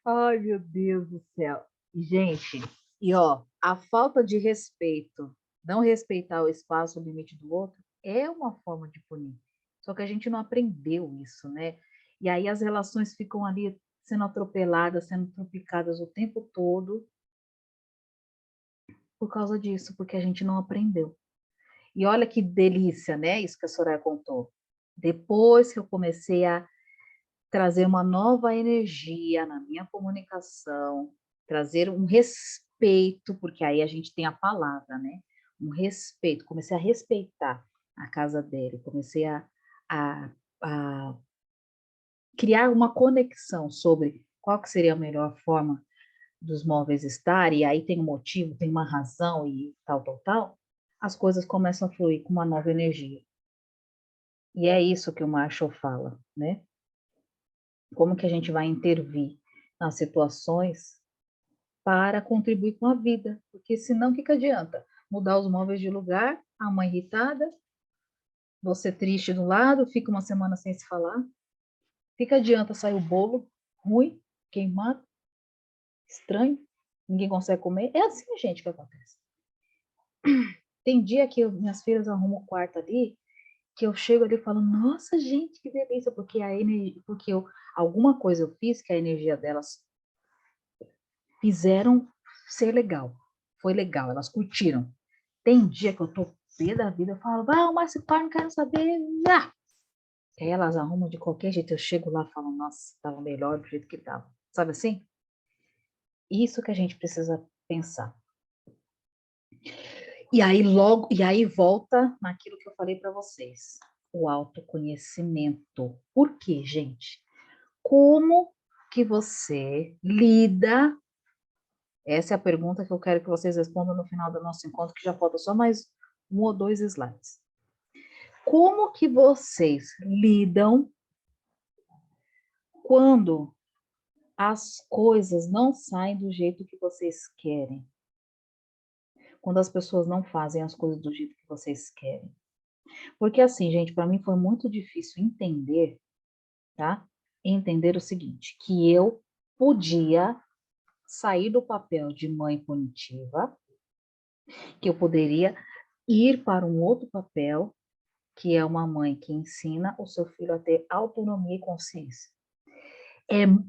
Ai, meu Deus do céu. E, gente, e ó, a falta de respeito, não respeitar o espaço, o limite do outro, é uma forma de punir. Só que a gente não aprendeu isso, né? E aí as relações ficam ali sendo atropeladas, sendo tropicadas o tempo todo por causa disso, porque a gente não aprendeu. E olha que delícia, né? Isso que a Soraya contou. Depois que eu comecei a trazer uma nova energia na minha comunicação, trazer um respeito, porque aí a gente tem a palavra, né? Um respeito. Comecei a respeitar a casa dele, comecei a criar uma conexão sobre qual que seria a melhor forma dos móveis estar, e aí tem um motivo, tem uma razão e tal, tal, tal, as coisas começam a fluir com uma nova energia. E é isso que o Marshall fala, né? Como que a gente vai intervir nas situações para contribuir com a vida, porque senão o que adianta? Mudar os móveis de lugar, a mãe irritada, você triste do lado, fica uma semana sem se falar, que adianta sair o bolo ruim, queimado, estranho, ninguém consegue comer, é assim, gente, que acontece. Tem dia que minhas filhas arrumam o quarto ali, que eu chego ali e falo, nossa, gente, que delícia, porque alguma coisa eu fiz que a energia delas fizeram ser legal. Foi legal, elas curtiram. Tem dia que eu tô pé da vida, eu falo, vai arrumar esse quarto, não quero saber. Ah! Aí elas arrumam de qualquer jeito, eu chego lá e falo, nossa, tava melhor do jeito que tava. Sabe assim? Isso que a gente precisa pensar. E aí volta naquilo que eu falei para vocês, o autoconhecimento. Por quê, gente? Como que você lida? Essa é a pergunta que eu quero que vocês respondam no final do nosso encontro, que já falta só mais 1 ou 2 slides. Como que vocês lidam quando as coisas não saem do jeito que vocês querem? Quando as pessoas não fazem as coisas do jeito que vocês querem? Porque assim, gente, para mim foi muito difícil entender, tá? Entender o seguinte, que eu podia sair do papel de mãe punitiva, que eu poderia ir para um outro papel, que é uma mãe que ensina o seu filho a ter autonomia e consciência.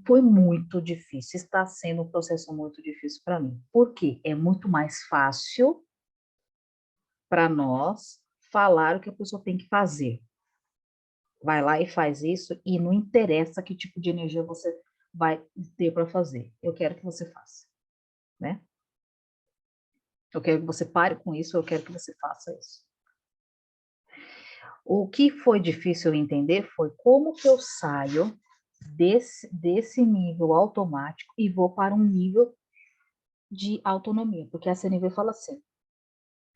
Foi muito difícil, está sendo um processo muito difícil para mim. Por quê? É muito mais fácil para nós falar o que a pessoa tem que fazer. Vai lá e faz isso e não interessa que tipo de energia você vai ter para fazer. Eu quero que você faça, né? Eu quero que você pare com isso, eu quero que você faça isso. O que foi difícil entender foi como que eu saio desse nível automático e vou para um nível de autonomia, porque a CNV fala assim,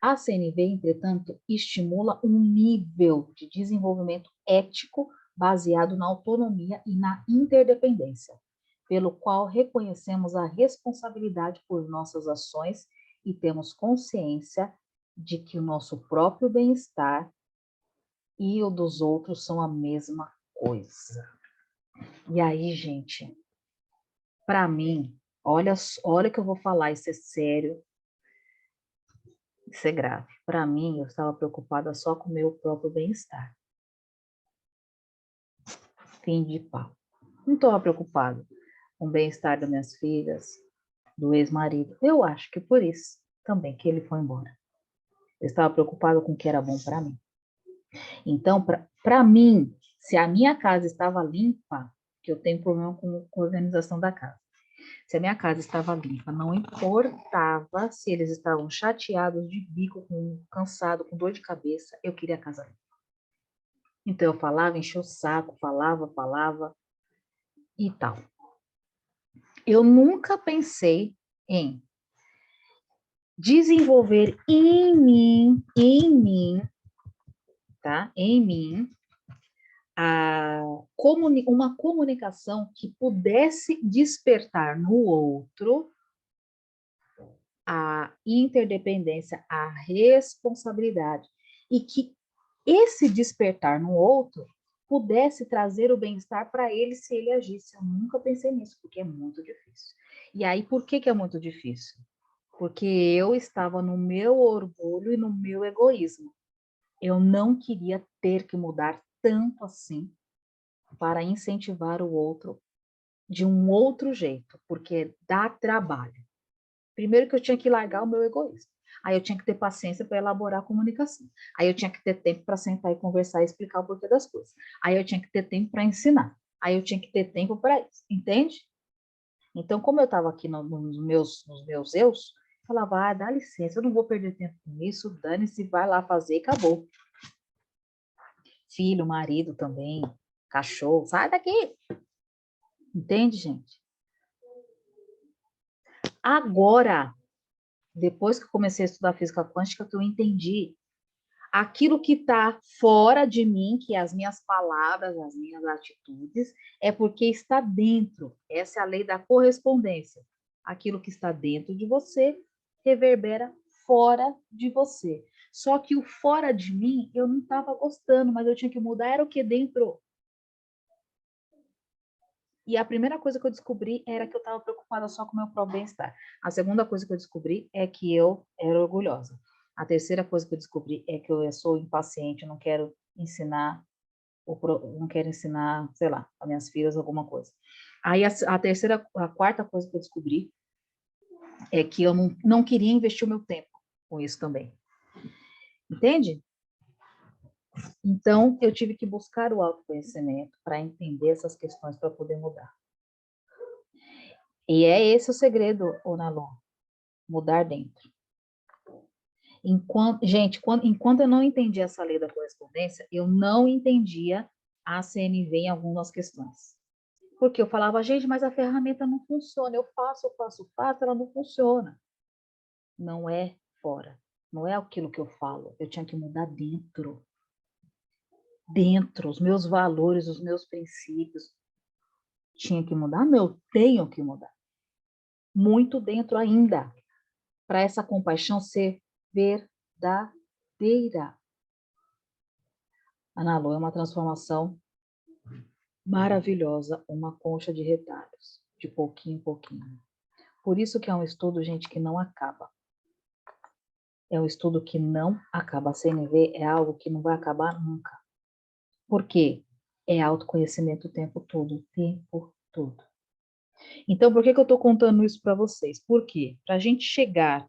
a CNV, entretanto, estimula um nível de desenvolvimento ético baseado na autonomia e na interdependência, pelo qual reconhecemos a responsabilidade por nossas ações e temos consciência de que o nosso próprio bem-estar e o dos outros são a mesma coisa. E aí, gente, para mim, olha que eu vou falar, isso é sério, isso é grave. Para mim, eu estava preocupada só com o meu próprio bem-estar. Fim de papo. Não estava preocupada com o bem-estar das minhas filhas, do ex-marido. Eu acho que por isso também que ele foi embora. Eu estava preocupada com o que era bom para mim. Então, para mim, se a minha casa estava limpa, que eu tenho problema com a organização da casa. Se a minha casa estava limpa, não importava se eles estavam chateados de bico, cansados, com dor de cabeça, eu queria a casa limpa. Então eu falava, enchia o saco, falava e tal. Eu nunca pensei em desenvolver em mim, tá? Em mim, uma comunicação que pudesse despertar no outro a interdependência, a responsabilidade, e que esse despertar no outro pudesse trazer o bem-estar para ele se ele agisse. Eu nunca pensei nisso, porque é muito difícil. E aí, por que é muito difícil? Porque eu estava no meu orgulho e no meu egoísmo. Eu não queria ter que mudar tanto assim para incentivar o outro de um outro jeito, porque dá trabalho. Primeiro que eu tinha que largar o meu egoísmo. Aí eu tinha que ter paciência para elaborar a comunicação. Aí eu tinha que ter tempo para sentar e conversar e explicar o porquê das coisas. Aí eu tinha que ter tempo para ensinar. Aí eu tinha que ter tempo para isso. Entende? Então, como eu estava aqui nos meus eus, eu falava, dá licença, eu não vou perder tempo com isso, dane-se, vai lá fazer e acabou. Filho, marido também, cachorro, sai daqui. Entende, gente? Agora, depois que eu comecei a estudar física quântica, que eu entendi aquilo que está fora de mim, que é as minhas palavras, as minhas atitudes, é porque está dentro. Essa é a lei da correspondência. Aquilo que está dentro de você reverbera fora de você. Só que o fora de mim, eu não estava gostando, mas eu tinha que mudar, era o que dentro. E a primeira coisa que eu descobri era que eu estava preocupada só com o meu próprio bem-estar. A segunda coisa que eu descobri é que eu era orgulhosa. A terceira coisa que eu descobri é que eu sou impaciente, eu não quero ensinar, não quero ensinar, sei lá, as minhas filhas alguma coisa. Aí a quarta coisa que eu descobri é que eu não queria investir o meu tempo com isso também. Entende? Então, eu tive que buscar o autoconhecimento para entender essas questões, para poder mudar. E é esse o segredo, Onalon, mudar dentro. Enquanto eu não entendi essa lei da correspondência, eu não entendia a CNV em algumas questões. Porque eu falava, gente, mas a ferramenta não funciona. Eu faço, ela não funciona. Não é fora. Não é aquilo que eu falo. Eu tinha que mudar dentro. Dentro, os meus valores, os meus princípios. Tinha que mudar? Não, eu tenho que mudar. Muito dentro ainda. Para essa compaixão ser verdadeira. Ana Lu, é uma transformação maravilhosa, uma concha de retalhos, de pouquinho em pouquinho. Por isso que é um estudo, gente, que não acaba. É um estudo que não acaba. A CNV é algo que não vai acabar nunca. Por quê? É autoconhecimento o tempo todo, o tempo todo. Então, por que eu estou contando isso para vocês? Por quê? Para a gente chegar...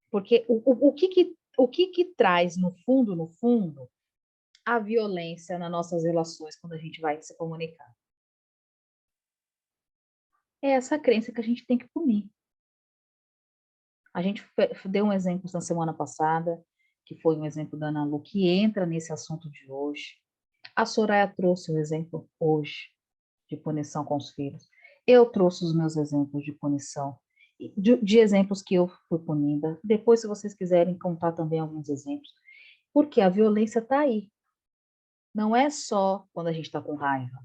Porque o que traz, no fundo, a violência nas nossas relações quando a gente vai se comunicar? É essa crença que a gente tem que punir. A gente deu um exemplo na semana passada, que foi um exemplo da Ana Lu, que entra nesse assunto de hoje. A Soraya trouxe o exemplo hoje de punição com os filhos. Eu trouxe os meus exemplos de punição, de exemplos que eu fui punida. Depois, se vocês quiserem contar também alguns exemplos, porque a violência está aí. Não é só quando a gente está com raiva.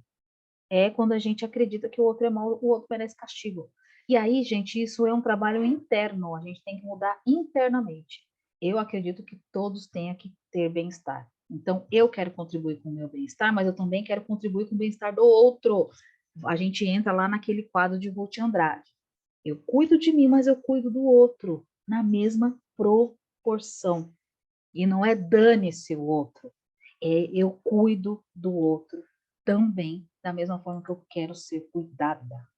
É quando a gente acredita que o outro é mau, o outro merece castigo. E aí, gente, isso é um trabalho interno, a gente tem que mudar internamente. Eu acredito que todos tenham que ter bem-estar. Então, eu quero contribuir com o meu bem-estar, mas eu também quero contribuir com o bem-estar do outro. A gente entra lá naquele quadro de Ruth Andrade. Eu cuido de mim, mas eu cuido do outro, na mesma proporção. E não é dane-se o outro, é eu cuido do outro também, da mesma forma que eu quero ser cuidada.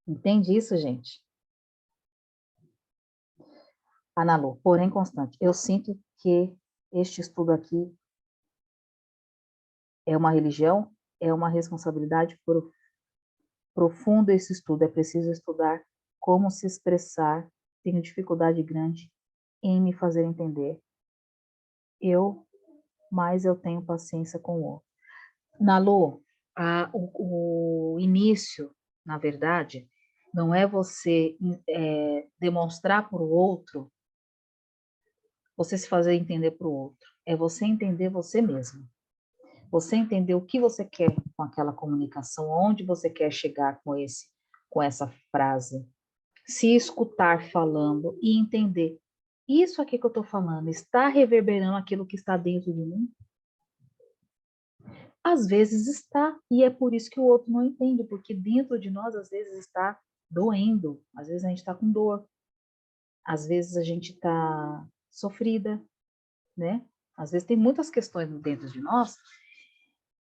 Entende isso, gente? Ana Lu, porém constante, eu sinto que este estudo aqui é uma religião, é uma responsabilidade profunda esse estudo, é preciso estudar como se expressar, tenho dificuldade grande em me fazer entender. Mas eu tenho paciência com o outro. Nalu, o início, na verdade, não é você demonstrar para o outro, você se fazer entender para o outro, é você entender você mesmo. Você entender o que você quer com aquela comunicação, onde você quer chegar com essa frase. Se escutar falando e entender. Isso aqui que eu estou falando está reverberando aquilo que está dentro de mim? Às vezes está, e é por isso que o outro não entende, porque dentro de nós, às vezes, está doendo, às vezes a gente está com dor, às vezes a gente está sofrida, né? Às vezes tem muitas questões dentro de nós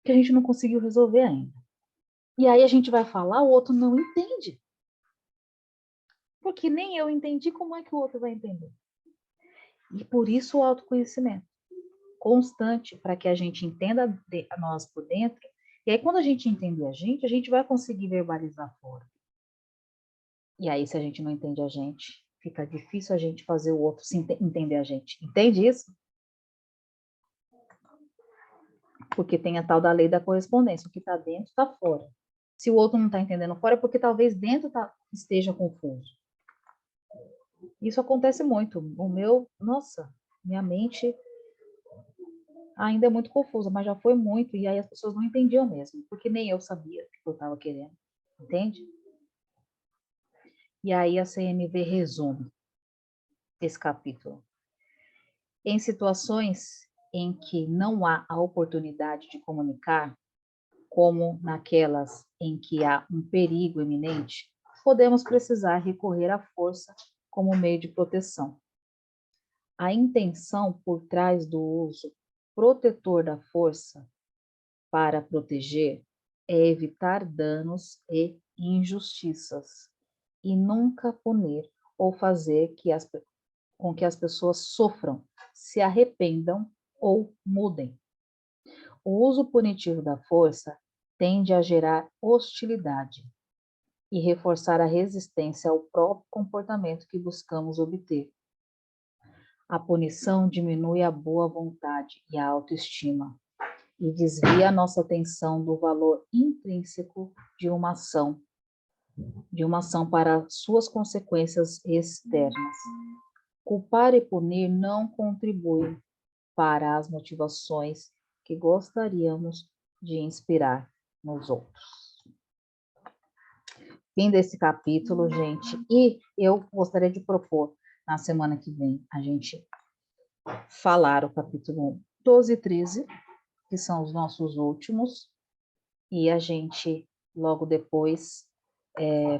que a gente não conseguiu resolver ainda. E aí a gente vai falar, o outro não entende. Porque nem eu entendi, como é que o outro vai entender? E por isso o autoconhecimento constante, para que a gente entenda a nós por dentro. E aí, quando a gente entender a gente vai conseguir verbalizar fora. E aí, se a gente não entende a gente, fica difícil a gente fazer o outro entender a gente. Entende isso? Porque tem a tal da lei da correspondência. O que está dentro está fora. Se o outro não está entendendo fora, é porque talvez dentro esteja confuso. Isso acontece muito. Nossa, minha mente ainda é muito confusa, mas já foi muito, e aí as pessoas não entendiam mesmo, porque nem eu sabia o que eu estava querendo, entende? E aí a CNV resume esse capítulo. Em situações em que não há a oportunidade de comunicar, como naquelas em que há um perigo iminente, podemos precisar recorrer à força como meio de proteção. A intenção por trás do uso protetor da força para proteger é evitar danos e injustiças e nunca punir ou fazer com que as pessoas sofram, se arrependam ou mudem. O uso punitivo da força tende a gerar hostilidade e reforçar a resistência ao próprio comportamento que buscamos obter. A punição diminui a boa vontade e a autoestima e desvia a nossa atenção do valor intrínseco de uma ação para suas consequências externas. Culpar e punir não contribuem para as motivações que gostaríamos de inspirar nos outros. Fim desse capítulo, gente. E eu gostaria de propor, na semana que vem, a gente falar o capítulo 12 e 13, que são os nossos últimos, e a gente, logo depois,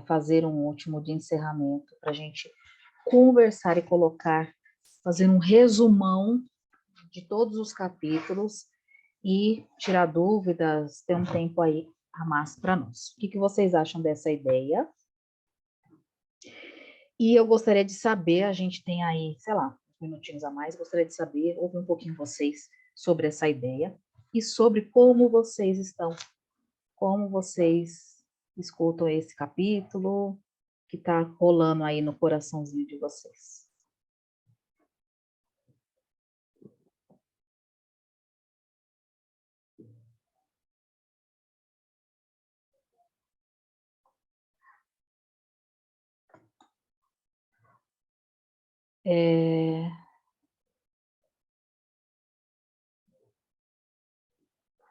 fazer um último de encerramento, para a gente conversar e colocar, fazer um resumão de todos os capítulos e tirar dúvidas, ter um tempo aí a mais para nós. O que vocês acham dessa ideia? E eu gostaria de saber, a gente tem aí, sei lá, uns minutinhos a mais, gostaria de saber, ouvir um pouquinho vocês sobre essa ideia e sobre como vocês estão, como vocês escutam esse capítulo que está rolando aí no coraçãozinho de vocês.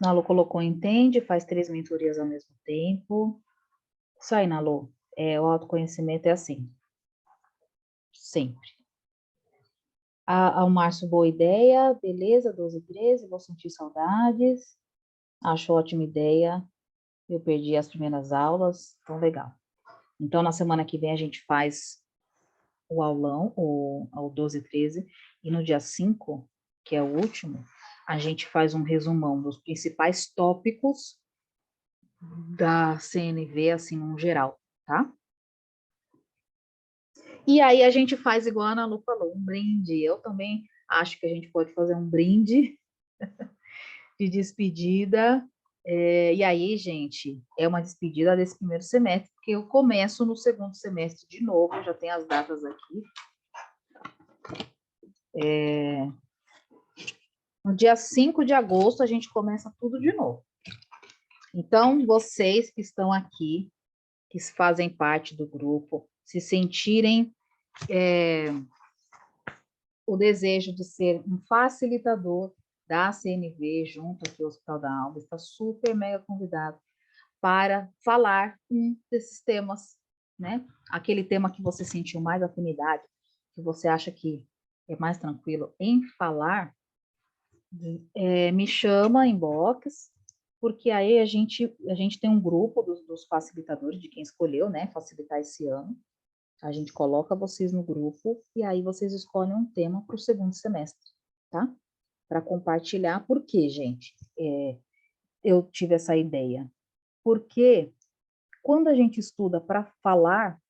Nalu colocou entende, faz 3 mentorias ao mesmo tempo. Isso aí, Nalu. O autoconhecimento é assim. Sempre. O Márcio, boa ideia. Beleza, 12 e 13, vou sentir saudades. Acho ótima ideia. Eu perdi as primeiras aulas, então legal. Então, na semana que vem a gente faz o aulão, o 12 e 13, e no dia 5, que é o último, a gente faz um resumão dos principais tópicos da CNV, assim, no geral, tá? E aí a gente faz igual a Ana Lu falou, um brinde. Eu também acho que a gente pode fazer um brinde de despedida. E aí, gente, é uma despedida desse primeiro semestre, porque eu começo no segundo semestre de novo, eu já tenho as datas aqui. No dia 5 de agosto, a gente começa tudo de novo. Então, vocês que estão aqui, que fazem parte do grupo, se sentirem o desejo de ser um facilitador da CNV junto aqui ao Hospital da Alma, está super mega convidado para falar um desses temas, né? Aquele tema que você sentiu mais afinidade, que você acha que é mais tranquilo em falar, me chama em box, porque aí a gente tem um grupo dos facilitadores, de quem escolheu, né, facilitar esse ano. A gente coloca vocês no grupo e aí vocês escolhem um tema para o segundo semestre, tá? Para compartilhar. Por quê, gente? Eu tive essa ideia. Porque quando a gente estuda para falar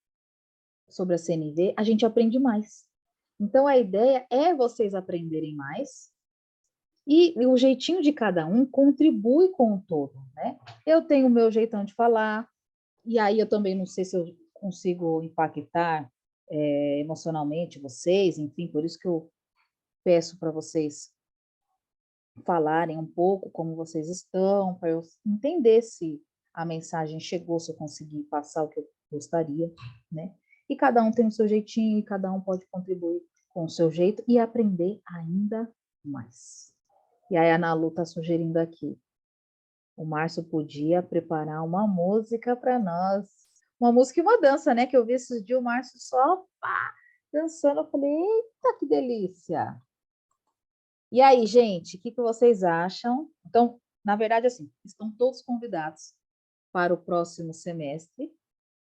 sobre a CNV, a gente aprende mais. Então, a ideia é vocês aprenderem mais e o jeitinho de cada um contribui com o todo, né? Eu tenho o meu jeitão de falar, e aí eu também não sei se eu consigo impactar emocionalmente vocês, enfim, por isso que eu peço para vocês falarem um pouco como vocês estão, para eu entender se a mensagem chegou, se eu consegui passar o que eu gostaria, né? E cada um tem o seu jeitinho, e cada um pode contribuir com o seu jeito e aprender ainda mais. E aí a Ana Lu está sugerindo aqui, o Márcio podia preparar uma música para nós. Uma música e uma dança, né? Que eu vi esses dias o Márcio só dançando. Eu falei, eita, que delícia! E aí, gente, o que vocês acham? Então, na verdade, assim, estão todos convidados para o próximo semestre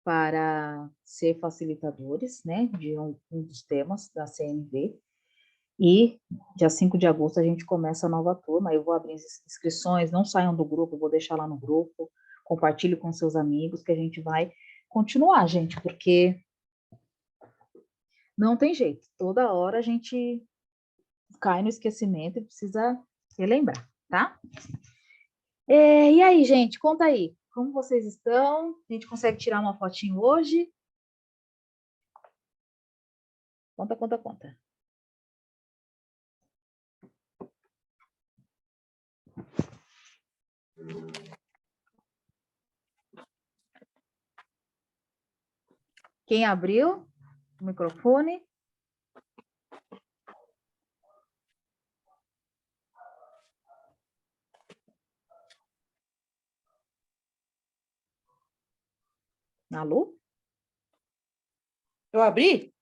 para ser facilitadores, né, de um dos temas da CNV. E dia 5 de agosto a gente começa a nova turma. Eu vou abrir as inscrições, não saiam do grupo, vou deixar lá no grupo, compartilhe com seus amigos, que a gente vai continuar, gente, porque não tem jeito. Toda hora a gente cai no esquecimento e precisa relembrar, tá? E aí, gente, conta aí, como vocês estão? A gente consegue tirar uma fotinho hoje? Conta. Quem abriu o microfone? Alô? Eu abri?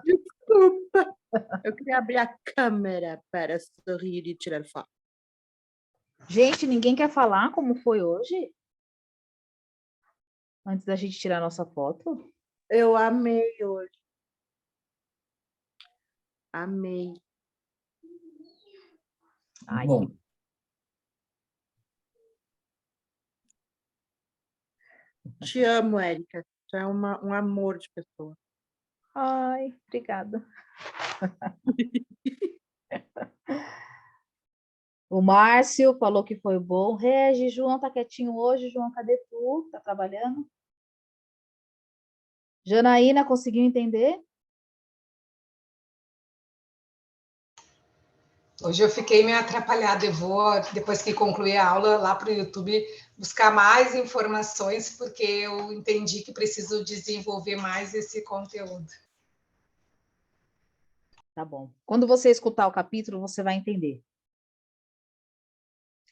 Desculpa. Eu queria abrir a câmera para sorrir e tirar foto. Gente, ninguém quer falar como foi hoje? Antes da gente tirar nossa foto? Eu amei hoje. Amei. Ai, Bom, Te amo, Érica. Tu é um amor de pessoa. ai, obrigada. O Márcio falou que foi bom. Regi, João tá quietinho hoje. João, cadê tu? Tá trabalhando? Janaína, conseguiu entender? Hoje eu fiquei meio atrapalhada. Eu vou, depois que concluir a aula, lá para o YouTube, buscar mais informações, porque eu entendi que preciso desenvolver mais esse conteúdo. Tá bom. Quando você escutar o capítulo, você vai entender.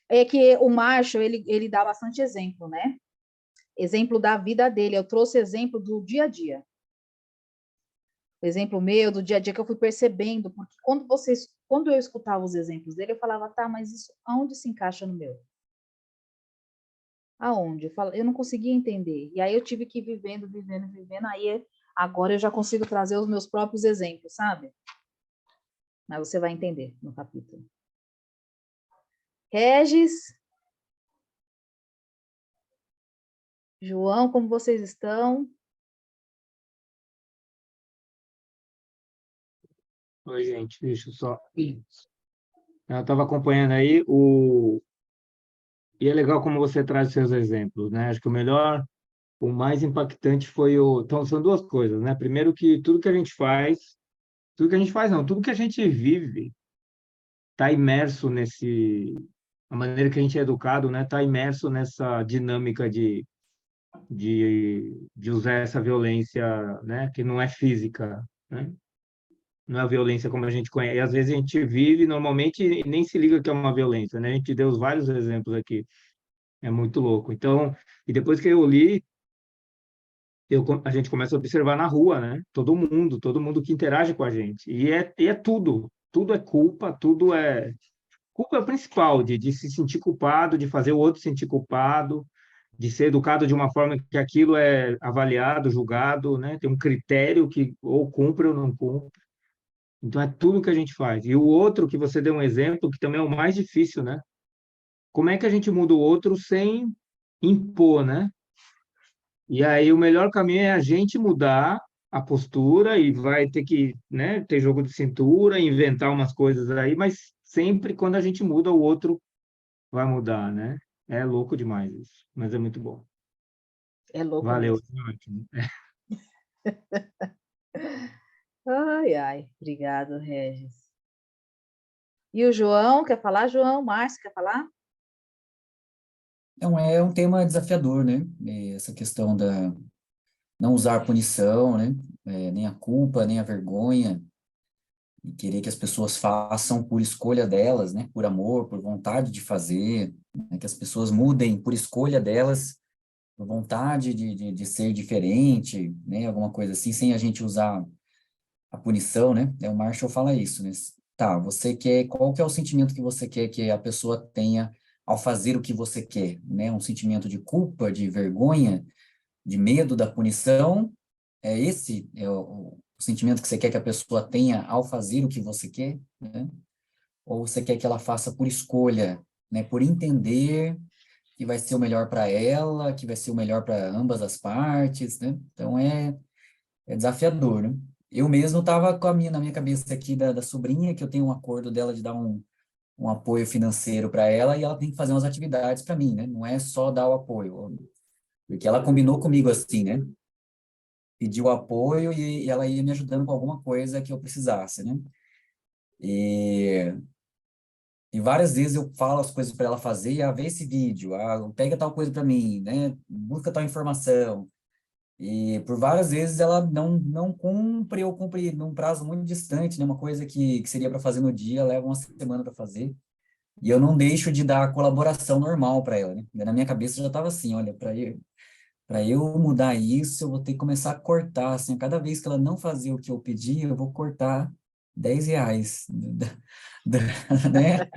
É que o Marshall, ele dá bastante exemplo, né? Exemplo da vida dele. Eu trouxe exemplo do dia a dia. O exemplo meu, do dia a dia que eu fui percebendo, porque quando eu escutava os exemplos dele, eu falava, tá, mas isso aonde se encaixa no meu? Aonde? Eu não conseguia entender. E aí eu tive que ir vivendo, aí agora eu já consigo trazer os meus próprios exemplos, sabe? Mas você vai entender no capítulo. Regis, João, como vocês estão? Oi, gente, deixa eu só. Eu estava acompanhando aí e é legal como você traz os seus exemplos, né? Acho que o mais impactante foi Então, são duas coisas, né? Primeiro que tudo que a gente vive está imerso a maneira que a gente é educado, né? Está imerso nessa dinâmica de usar essa violência, né? Que não é física, né? Não é a violência como a gente conhece. E às vezes a gente vive normalmente e nem se liga que é uma violência, né? A gente deu vários exemplos aqui. É muito louco. Então, e depois que eu li, a gente começa a observar na rua, né? Todo mundo que interage com a gente. E é tudo. Tudo é culpa, tudo é. Culpa é o principal, de se sentir culpado, de fazer o outro sentir culpado, de ser educado de uma forma que aquilo é avaliado, julgado, né? Tem um critério que ou cumpre ou não cumpre. Então, é tudo que a gente faz. E o outro, que você deu um exemplo, que também é o mais difícil, né? Como é que a gente muda o outro sem impor, né? E aí, o melhor caminho é a gente mudar a postura e vai ter que, né, ter jogo de cintura, inventar umas coisas aí, mas sempre quando a gente muda, o outro vai mudar, né? É louco demais isso, mas é muito bom. É louco Valeu, mesmo. ótimo. Ai, ai, obrigado, Regis. E o João, quer falar, João? Márcio, quer falar? é um tema desafiador, né? Essa questão da não usar punição, né? Nem a culpa, nem a vergonha, e querer que as pessoas façam por escolha delas, né? Por amor, por vontade de fazer, né? Que as pessoas mudem por escolha delas, por vontade de ser diferente, né? Alguma coisa assim, sem a gente usar a punição, né? O Marshall fala isso, né? Tá, qual que é o sentimento que você quer que a pessoa tenha ao fazer o que você quer, né? Um sentimento de culpa, de vergonha, de medo da punição, esse é o sentimento que você quer que a pessoa tenha ao fazer o que você quer, né? Ou você quer que ela faça por escolha, né? Por entender que vai ser o melhor para ela, que vai ser o melhor para ambas as partes, né? Então, é desafiador, né? Eu mesmo estava na minha cabeça aqui da sobrinha, que eu tenho um acordo dela de dar um apoio financeiro para ela e ela tem que fazer umas atividades para mim, né? Não é só dar o apoio, porque ela combinou comigo assim, né? Pediu apoio e ela ia me ajudando com alguma coisa que eu precisasse, né? E, e várias vezes eu falo as coisas para ela fazer, vê esse vídeo, pega tal coisa para mim, né? Busca tal informação. E por várias vezes ela não cumpre ou cumpre num prazo muito distante, né? Uma coisa que seria para fazer no dia, leva uma semana para fazer. E eu não deixo de dar a colaboração normal para ela, né? Na minha cabeça já estava assim, olha, para eu mudar isso, eu vou ter que começar a cortar, assim, cada vez que ela não fazia o que eu pedi, eu vou cortar R$ 10, né?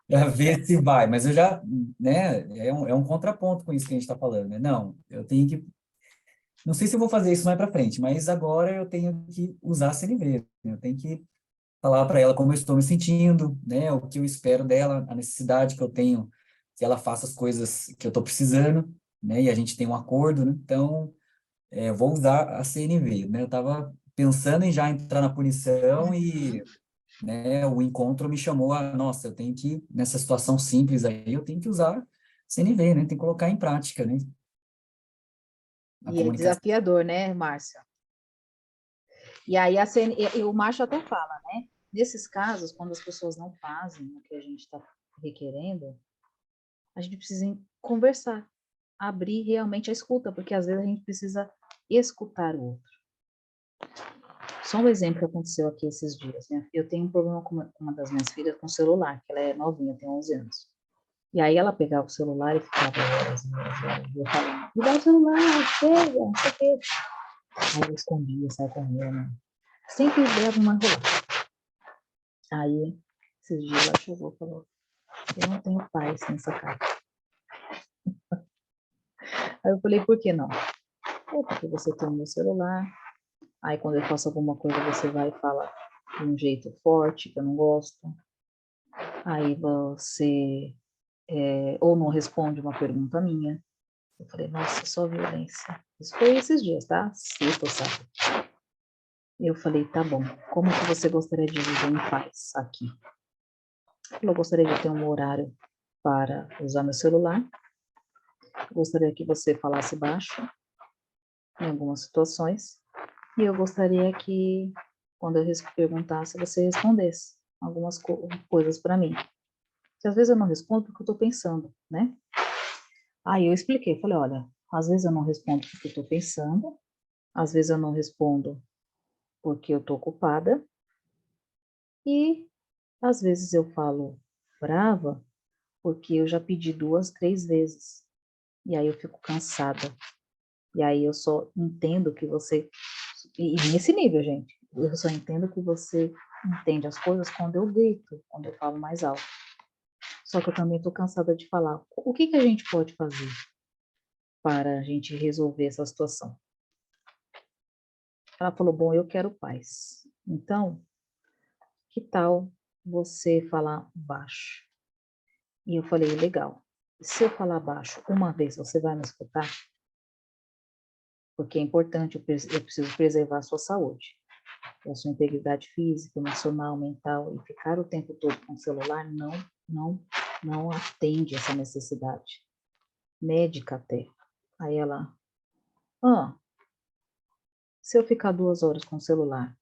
Para ver se vai. Mas eu já, né? É um contraponto com isso que a gente está falando, né? Não, eu tenho que. Não sei se eu vou fazer isso mais para frente, mas agora eu tenho que usar a CNV. Né? Eu tenho que falar para ela como eu estou me sentindo, né? O que eu espero dela, a necessidade que eu tenho que ela faça as coisas que eu estou precisando, né? E a gente tem um acordo, né? Então, eu vou usar a CNV, né? Eu estava pensando em já entrar na punição e, né, o encontro me chamou a, nossa, eu tenho que, nessa situação simples aí, eu tenho que usar CNV, né? Tem que colocar em prática, né? A E é comunicação. desafiador, né, Márcia? E aí o Márcio até fala, né? Nesses casos, quando as pessoas não fazem o que a gente está requerendo, a gente precisa conversar, abrir realmente a escuta, porque às vezes a gente precisa escutar o outro. Só um exemplo que aconteceu aqui esses dias, né? Eu tenho um problema com uma das minhas filhas com o celular, que ela é novinha, tem 11 anos. E aí ela pegava o celular e ficava horas e horas e horas. E eu falava, me dá o celular, chega, não sei o quê. Aí eu escondia, saia correndo. Né? Sempre dava uma enrolada. Aí, esses dias ela chegou e falou, eu não tenho paz nessa casa. Aí eu falei, por que não? É porque você tem o meu celular. Aí quando eu faço alguma coisa, você vai e fala de um jeito forte, que eu não gosto. Aí você ou não responde uma pergunta minha. Eu falei, nossa, só violência. Isso foi esses dias, tá? Sexta ou sábado. Eu falei, tá bom, como que você gostaria de viver em paz aqui? Eu gostaria de ter um horário para usar meu celular. Gostaria que você falasse baixo em algumas situações. E eu gostaria que, quando eu perguntasse, você respondesse algumas coisas para mim. Que às vezes eu não respondo porque eu estou pensando, né? Aí eu expliquei, falei, olha, às vezes eu não respondo porque eu estou pensando, às vezes eu não respondo porque eu estou ocupada, e às vezes eu falo brava porque eu já pedi 2, 3 vezes, e aí eu fico cansada, e aí eu só entendo que você, e nesse nível, gente, eu só entendo que você entende as coisas quando eu grito, quando eu falo mais alto. Só que eu também estou cansada de falar. O que a gente pode fazer para a gente resolver essa situação? Ela falou, bom, eu quero paz. Então, que tal você falar baixo? E eu falei, legal. Se eu falar baixo uma vez, você vai me escutar? Porque é importante, eu preciso preservar a sua saúde. A sua integridade física, emocional, mental. E ficar o tempo todo com o celular não atende essa necessidade. Médica até. Aí ela, se eu ficar 2 horas com o celular,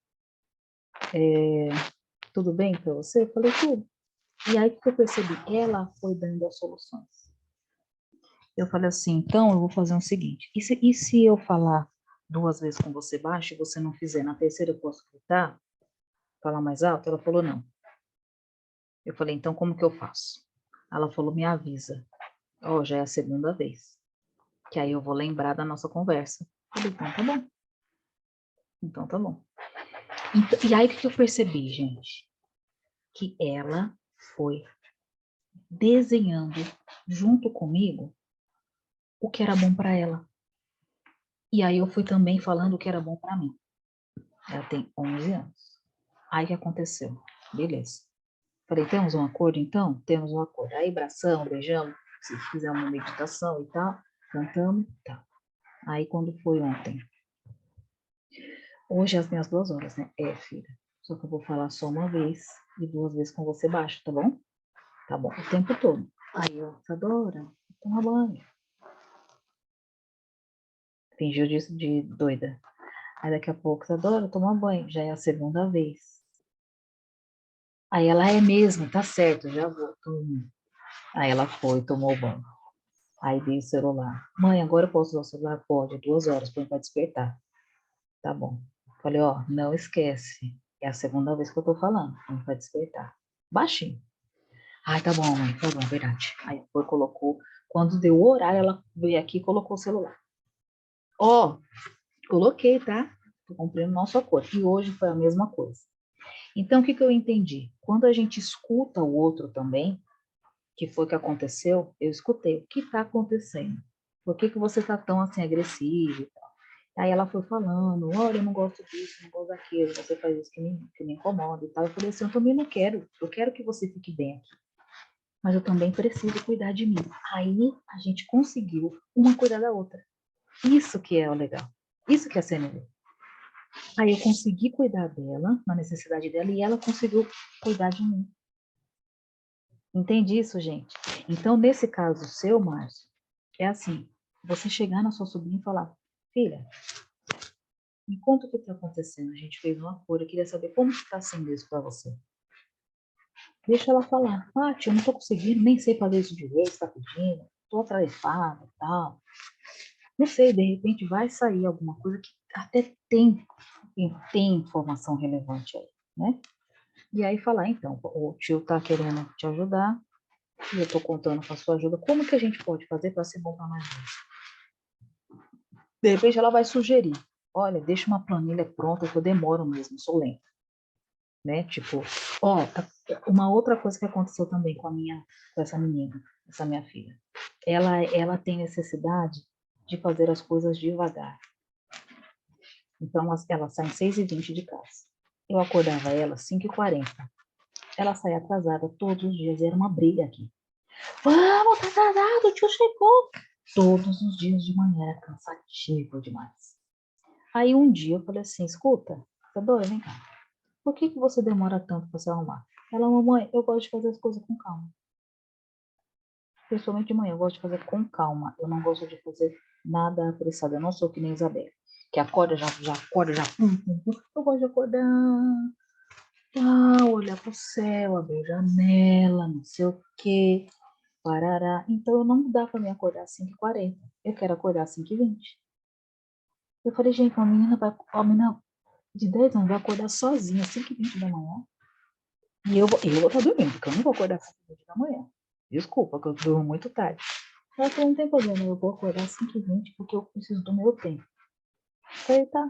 tudo bem para você? Eu falei, tudo. E aí que eu percebi, ela foi dando as soluções. Eu falei assim, então eu vou fazer o seguinte, e se eu falar 2 vezes com você baixo e você não fizer, na terceira eu posso gritar? Falar mais alto? Ela falou, não. Eu falei, então como que eu faço? Ela falou, me avisa. Já é a segunda vez. Que aí eu vou lembrar da nossa conversa. Eu falei, então tá bom. Então tá bom. E aí que eu percebi, gente? Que ela foi desenhando junto comigo o que era bom para ela. E aí eu fui também falando o que era bom para mim. Ela tem 11 anos. Aí o que aconteceu? Beleza. Falei, temos um acordo então? Temos um acordo. Aí abraçamos, beijamos, se fizer uma meditação e tal, cantamos e tal. Aí quando foi ontem? Hoje é as minhas 2 horas, né? Filha. Só que eu vou falar só uma vez e 2 vezes com você baixo, tá bom? Tá bom, o tempo todo. Aí eu, Isadora, toma banho. Fingiu de doida. Aí daqui a pouco, Isadora, toma banho. Já é a segunda vez. Aí ela é mesmo, tá certo, já vou. Aí ela foi, tomou banho. Aí dei o celular. Mãe, agora eu posso usar o celular? Pode, 2 horas, põe pra despertar. Tá bom. Falei, não esquece. É a segunda vez que eu tô falando, põe pra despertar. Baixinho. Ai, tá bom, mãe, tá bom, verdade. Aí foi, colocou. Quando deu o horário, ela veio aqui e colocou o celular. Coloquei, tá? Tô cumprindo o nosso acordo. E hoje foi a mesma coisa. Então, o que eu entendi? Quando a gente escuta o outro também, que foi o que aconteceu, eu escutei. O que está acontecendo? Por que você está tão assim agressivo e tal? Aí ela foi falando, olha, eu não gosto disso, não gosto daquilo, você faz isso que me incomoda e tal. Eu falei assim, eu também não quero, eu quero que você fique bem aqui. Mas eu também preciso cuidar de mim. Aí a gente conseguiu uma cuidar da outra. Isso que é o legal. Isso que é CNV. Aí eu consegui cuidar dela, na necessidade dela, e ela conseguiu cuidar de mim. Entende isso, gente? Então, nesse caso seu, Márcio, é assim, você chegar na sua sobrinha e falar, filha, me conta o que está acontecendo. A gente fez um acordo, eu queria saber como está sendo isso para você. Deixa ela falar. Ah, tia, eu não estou conseguindo, nem sei fazer isso direito, está pedindo, estou atarefada e tal. Não sei, de repente vai sair alguma coisa que até tem informação relevante aí, né? E aí falar, então, o tio está querendo te ajudar, e eu estou contando com a sua ajuda, como que a gente pode fazer para ser bom para nós dois? De repente ela vai sugerir, olha, deixa uma planilha pronta que eu demoro mesmo, sou lenta. Né? Tipo, ó, uma outra coisa que aconteceu também com essa menina, essa minha filha. Ela tem necessidade de fazer as coisas devagar. Então, ela sai às 6h20 de casa. Eu acordava ela às 5h40. Ela saía atrasada todos os dias, era uma briga aqui. Vamos, tá atrasado, o tio chegou. Todos os dias de manhã, era cansativo demais. Aí um dia eu falei assim, escuta, Fedora, vem cá. Por que você demora tanto para se arrumar? Ela, mamãe, eu gosto de fazer as coisas com calma. Principalmente de manhã, eu gosto de fazer com calma. Eu não gosto de fazer nada apressado. Eu não sou que nem Isabela, que acorda, já acorda, já. Eu gosto de acordar, olhar pro céu, abrir a janela, não sei o quê, parará. Então, não dá para me acordar às 5h40. Eu quero acordar às 5h20. Eu falei, gente, uma menina de 10 anos vai acordar sozinha às 5h20 da manhã. E eu vou estar dormindo, porque eu não vou acordar às 5h20 da manhã. Desculpa, que eu durmo muito tarde. Ela falou, não tem problema, eu vou acordar às 5h20 porque eu preciso do meu tempo. Eu falei, tá.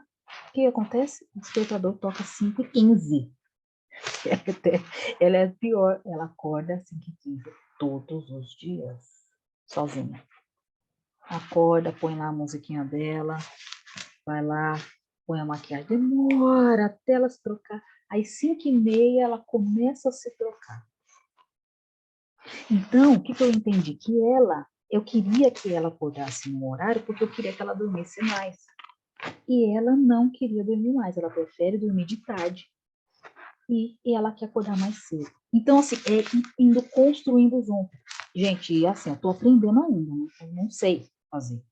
O que acontece? O despertador toca 5h15. Ela é pior, ela acorda às 5h15 todos os dias, sozinha. Acorda, põe lá a musiquinha dela, vai lá, põe a maquiagem, demora até ela se trocar. Aí 5h30 ela começa a se trocar. Então, o que eu entendi? Que eu queria que ela acordasse no horário porque eu queria que ela dormisse mais. E ela não queria dormir mais, ela prefere dormir de tarde. E ela quer acordar mais cedo. Então, assim, é indo construindo junto. Gente, assim, eu tô aprendendo ainda, né? Eu não sei fazer.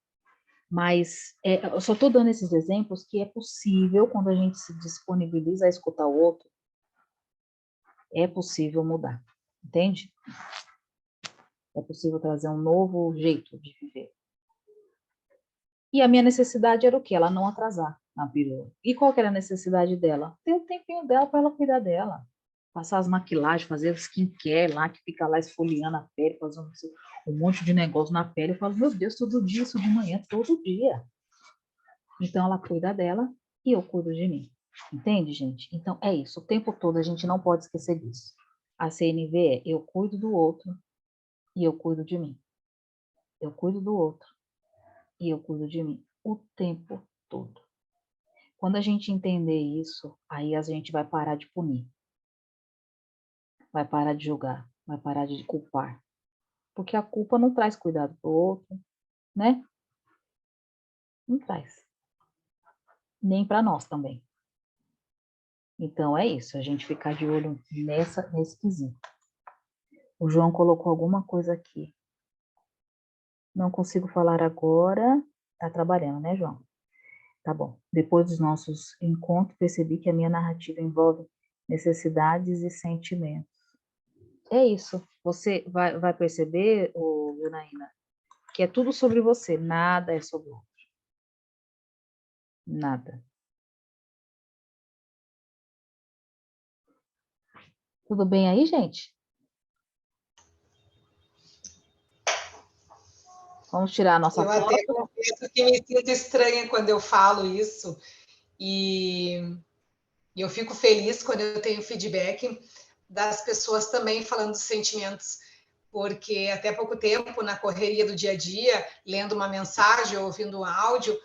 Mas eu só tô dando esses exemplos que é possível, quando a gente se disponibiliza a escutar o outro, é possível mudar. Entende? É possível trazer um novo jeito de viver. E a minha necessidade era o quê? Ela não atrasar na perua. E qual que era a necessidade dela? Ter o tempinho dela para ela cuidar dela. Passar as maquilagens, fazer o skincare lá, que fica lá esfoliando a pele, fazendo um monte de negócio na pele. Eu falo, meu Deus, todo dia, isso de manhã, todo dia. Então, ela cuida dela e eu cuido de mim. Entende, gente? Então, é isso. O tempo todo a gente não pode esquecer disso. A CNV é eu cuido do outro e eu cuido de mim. Eu cuido do outro e eu cuido de mim o tempo todo. Quando a gente entender isso, aí a gente vai parar de punir. Vai parar de julgar, vai parar de culpar. Porque a culpa não traz cuidado pro outro, né? Não traz. Nem para nós também. Então é isso, a gente ficar de olho nesse quesito. O João colocou alguma coisa aqui. Não consigo falar agora. Tá trabalhando, né, João? Tá bom. Depois dos nossos encontros, percebi que a minha narrativa envolve necessidades e sentimentos. É isso. Você vai perceber, Janaína, que é tudo sobre você, nada é sobre o outro. Nada. Tudo bem aí, gente? Vamos tirar a nossa Eu foto. até confesso que me sinto estranha quando eu falo isso, e E eu fico feliz quando eu tenho feedback das pessoas também falando dos sentimentos, porque até pouco tempo, na correria do dia a dia, lendo uma mensagem ou ouvindo um áudio,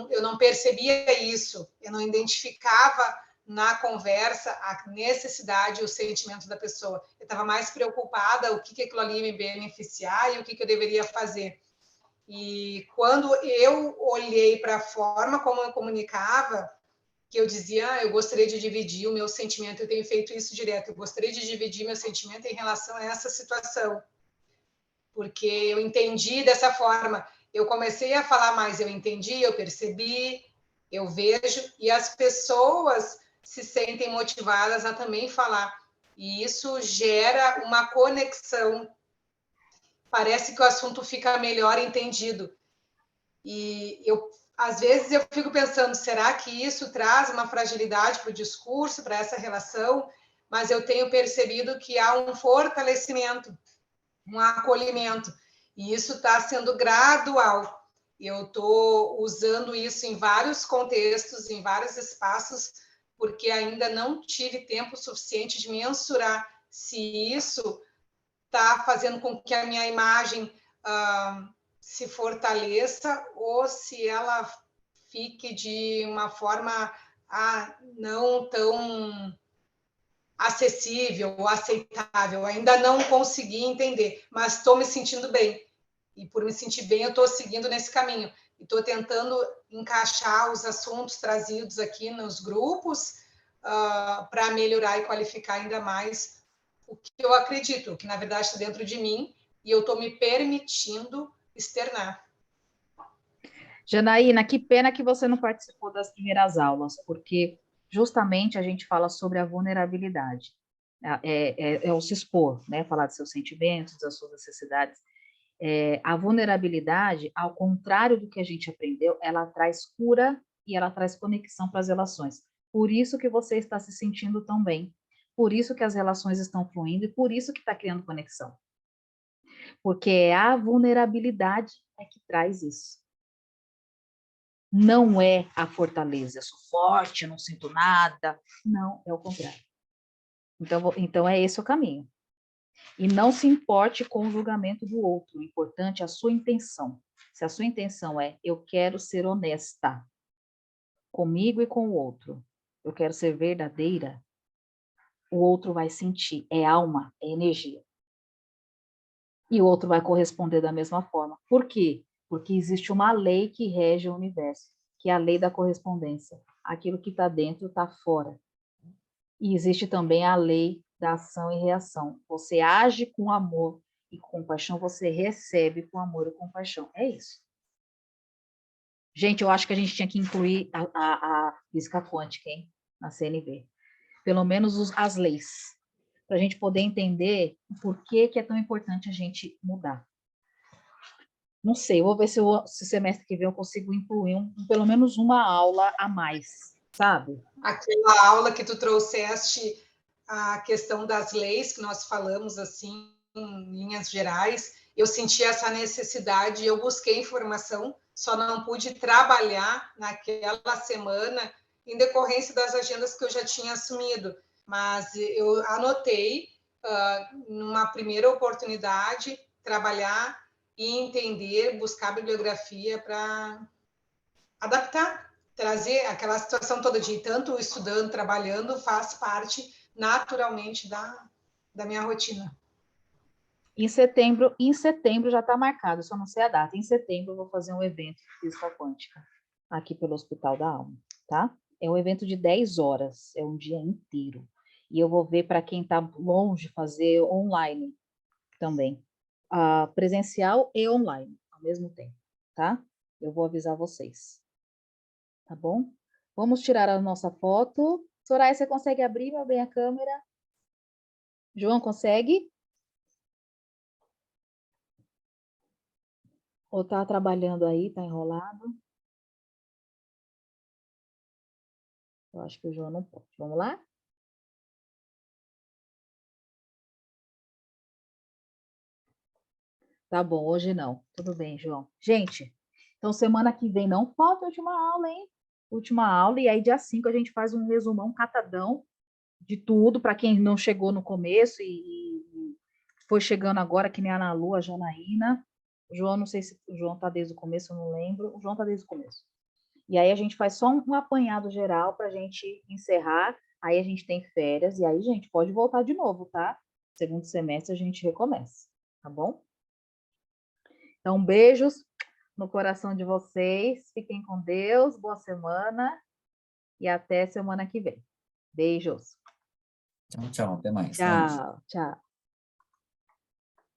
eu não percebia isso, eu não identificava na conversa a necessidade, o sentimento da pessoa. Eu estava mais preocupada o que aquilo ali ia me beneficiar e o que eu deveria fazer. E quando eu olhei para a forma como eu comunicava, que eu dizia, eu gostaria de dividir o meu sentimento, eu tenho feito isso direto, eu gostaria de dividir meu sentimento em relação a essa situação, porque eu entendi dessa forma, eu comecei a falar mais, eu entendi, eu percebi, eu vejo, e as pessoas se sentem motivadas a também falar, e isso gera uma conexão, parece que o assunto fica melhor entendido, e às vezes eu fico pensando, será que isso traz uma fragilidade para o discurso, para essa relação? Mas eu tenho percebido que há um fortalecimento, um acolhimento, e isso está sendo gradual. Eu estou usando isso em vários contextos, em vários espaços, porque ainda não tive tempo suficiente de mensurar se isso está fazendo com que a minha imagem se fortaleça ou se ela fique de uma forma não tão acessível ou aceitável. Ainda não consegui entender, mas estou me sentindo bem. E por me sentir bem, eu estou seguindo nesse caminho. Estou tentando encaixar os assuntos trazidos aqui nos grupos para melhorar e qualificar ainda mais o que eu acredito, que na verdade está dentro de mim e eu estou me permitindo externar. Janaína, que pena que você não participou das primeiras aulas, porque justamente a gente fala sobre a vulnerabilidade. É o se expor, né? Falar de seus sentimentos, das suas necessidades. A vulnerabilidade, ao contrário do que a gente aprendeu, ela traz cura e ela traz conexão para as relações. Por isso que você está se sentindo tão bem. Por isso que as relações estão fluindo e por isso que está criando conexão. Porque é a vulnerabilidade que traz isso. Não é a fortaleza, eu sou forte, eu não sinto nada. Não, é o contrário. Então é esse o caminho. E não se importe com o julgamento do outro, o importante é a sua intenção. Se a sua intenção é, eu quero ser honesta comigo e com o outro, eu quero ser verdadeira, o outro vai sentir, é alma, é energia. E o outro vai corresponder da mesma forma. Por quê? Porque existe uma lei que rege o universo, que é a lei da correspondência. Aquilo que está dentro está fora. E existe também a lei da ação e reação. Você age com amor e compaixão, você recebe com amor e compaixão. É isso. Gente, eu acho que a gente tinha que incluir a física quântica, hein, na CNV. Pelo menos as leis. Para a gente poder entender por que é tão importante a gente mudar. Não sei, eu vou ver se semestre que vem eu consigo incluir pelo menos uma aula a mais, sabe? Aquela aula que tu trouxeste, a questão das leis, que nós falamos assim, em linhas gerais, eu senti essa necessidade, eu busquei informação, só não pude trabalhar naquela semana em decorrência das agendas que eu já tinha assumido, mas eu anotei, numa primeira oportunidade, trabalhar e entender, buscar bibliografia para adaptar, trazer aquela situação toda de tanto estudando, trabalhando, faz parte naturalmente da minha rotina. Em setembro já está marcado, só não sei a data. Em setembro eu vou fazer um evento de física quântica aqui pelo Hospital da Alma, tá? É um evento de 10 horas, é um dia inteiro. E eu vou ver para quem está longe fazer online também. Presencial e online, ao mesmo tempo, tá? Eu vou avisar vocês. Tá bom? Vamos tirar a nossa foto. Soraya, você consegue abrir, meu bem, a câmera? João, consegue? Ou tá trabalhando aí, tá enrolado? Eu acho que o João não pode. Vamos lá? Tá bom, hoje não. Tudo bem, João. Gente, então semana que vem não falta de uma aula, hein? última aula, e aí dia 5 a gente faz um resumão, catadão de tudo, para quem não chegou no começo e foi chegando agora, que nem a Ana Lu, a Janaína. O João, não sei se o João está desde o começo, eu não lembro. O João está desde o começo. E aí a gente faz só um apanhado geral para a gente encerrar. Aí a gente tem férias, e aí, gente, pode voltar de novo, tá? Segundo semestre a gente recomeça, tá bom? Então, beijos no coração de vocês. Fiquem com Deus, boa semana e até semana que vem. Beijos. Tchau, tchau. Até mais. Tá? Tchau, tchau.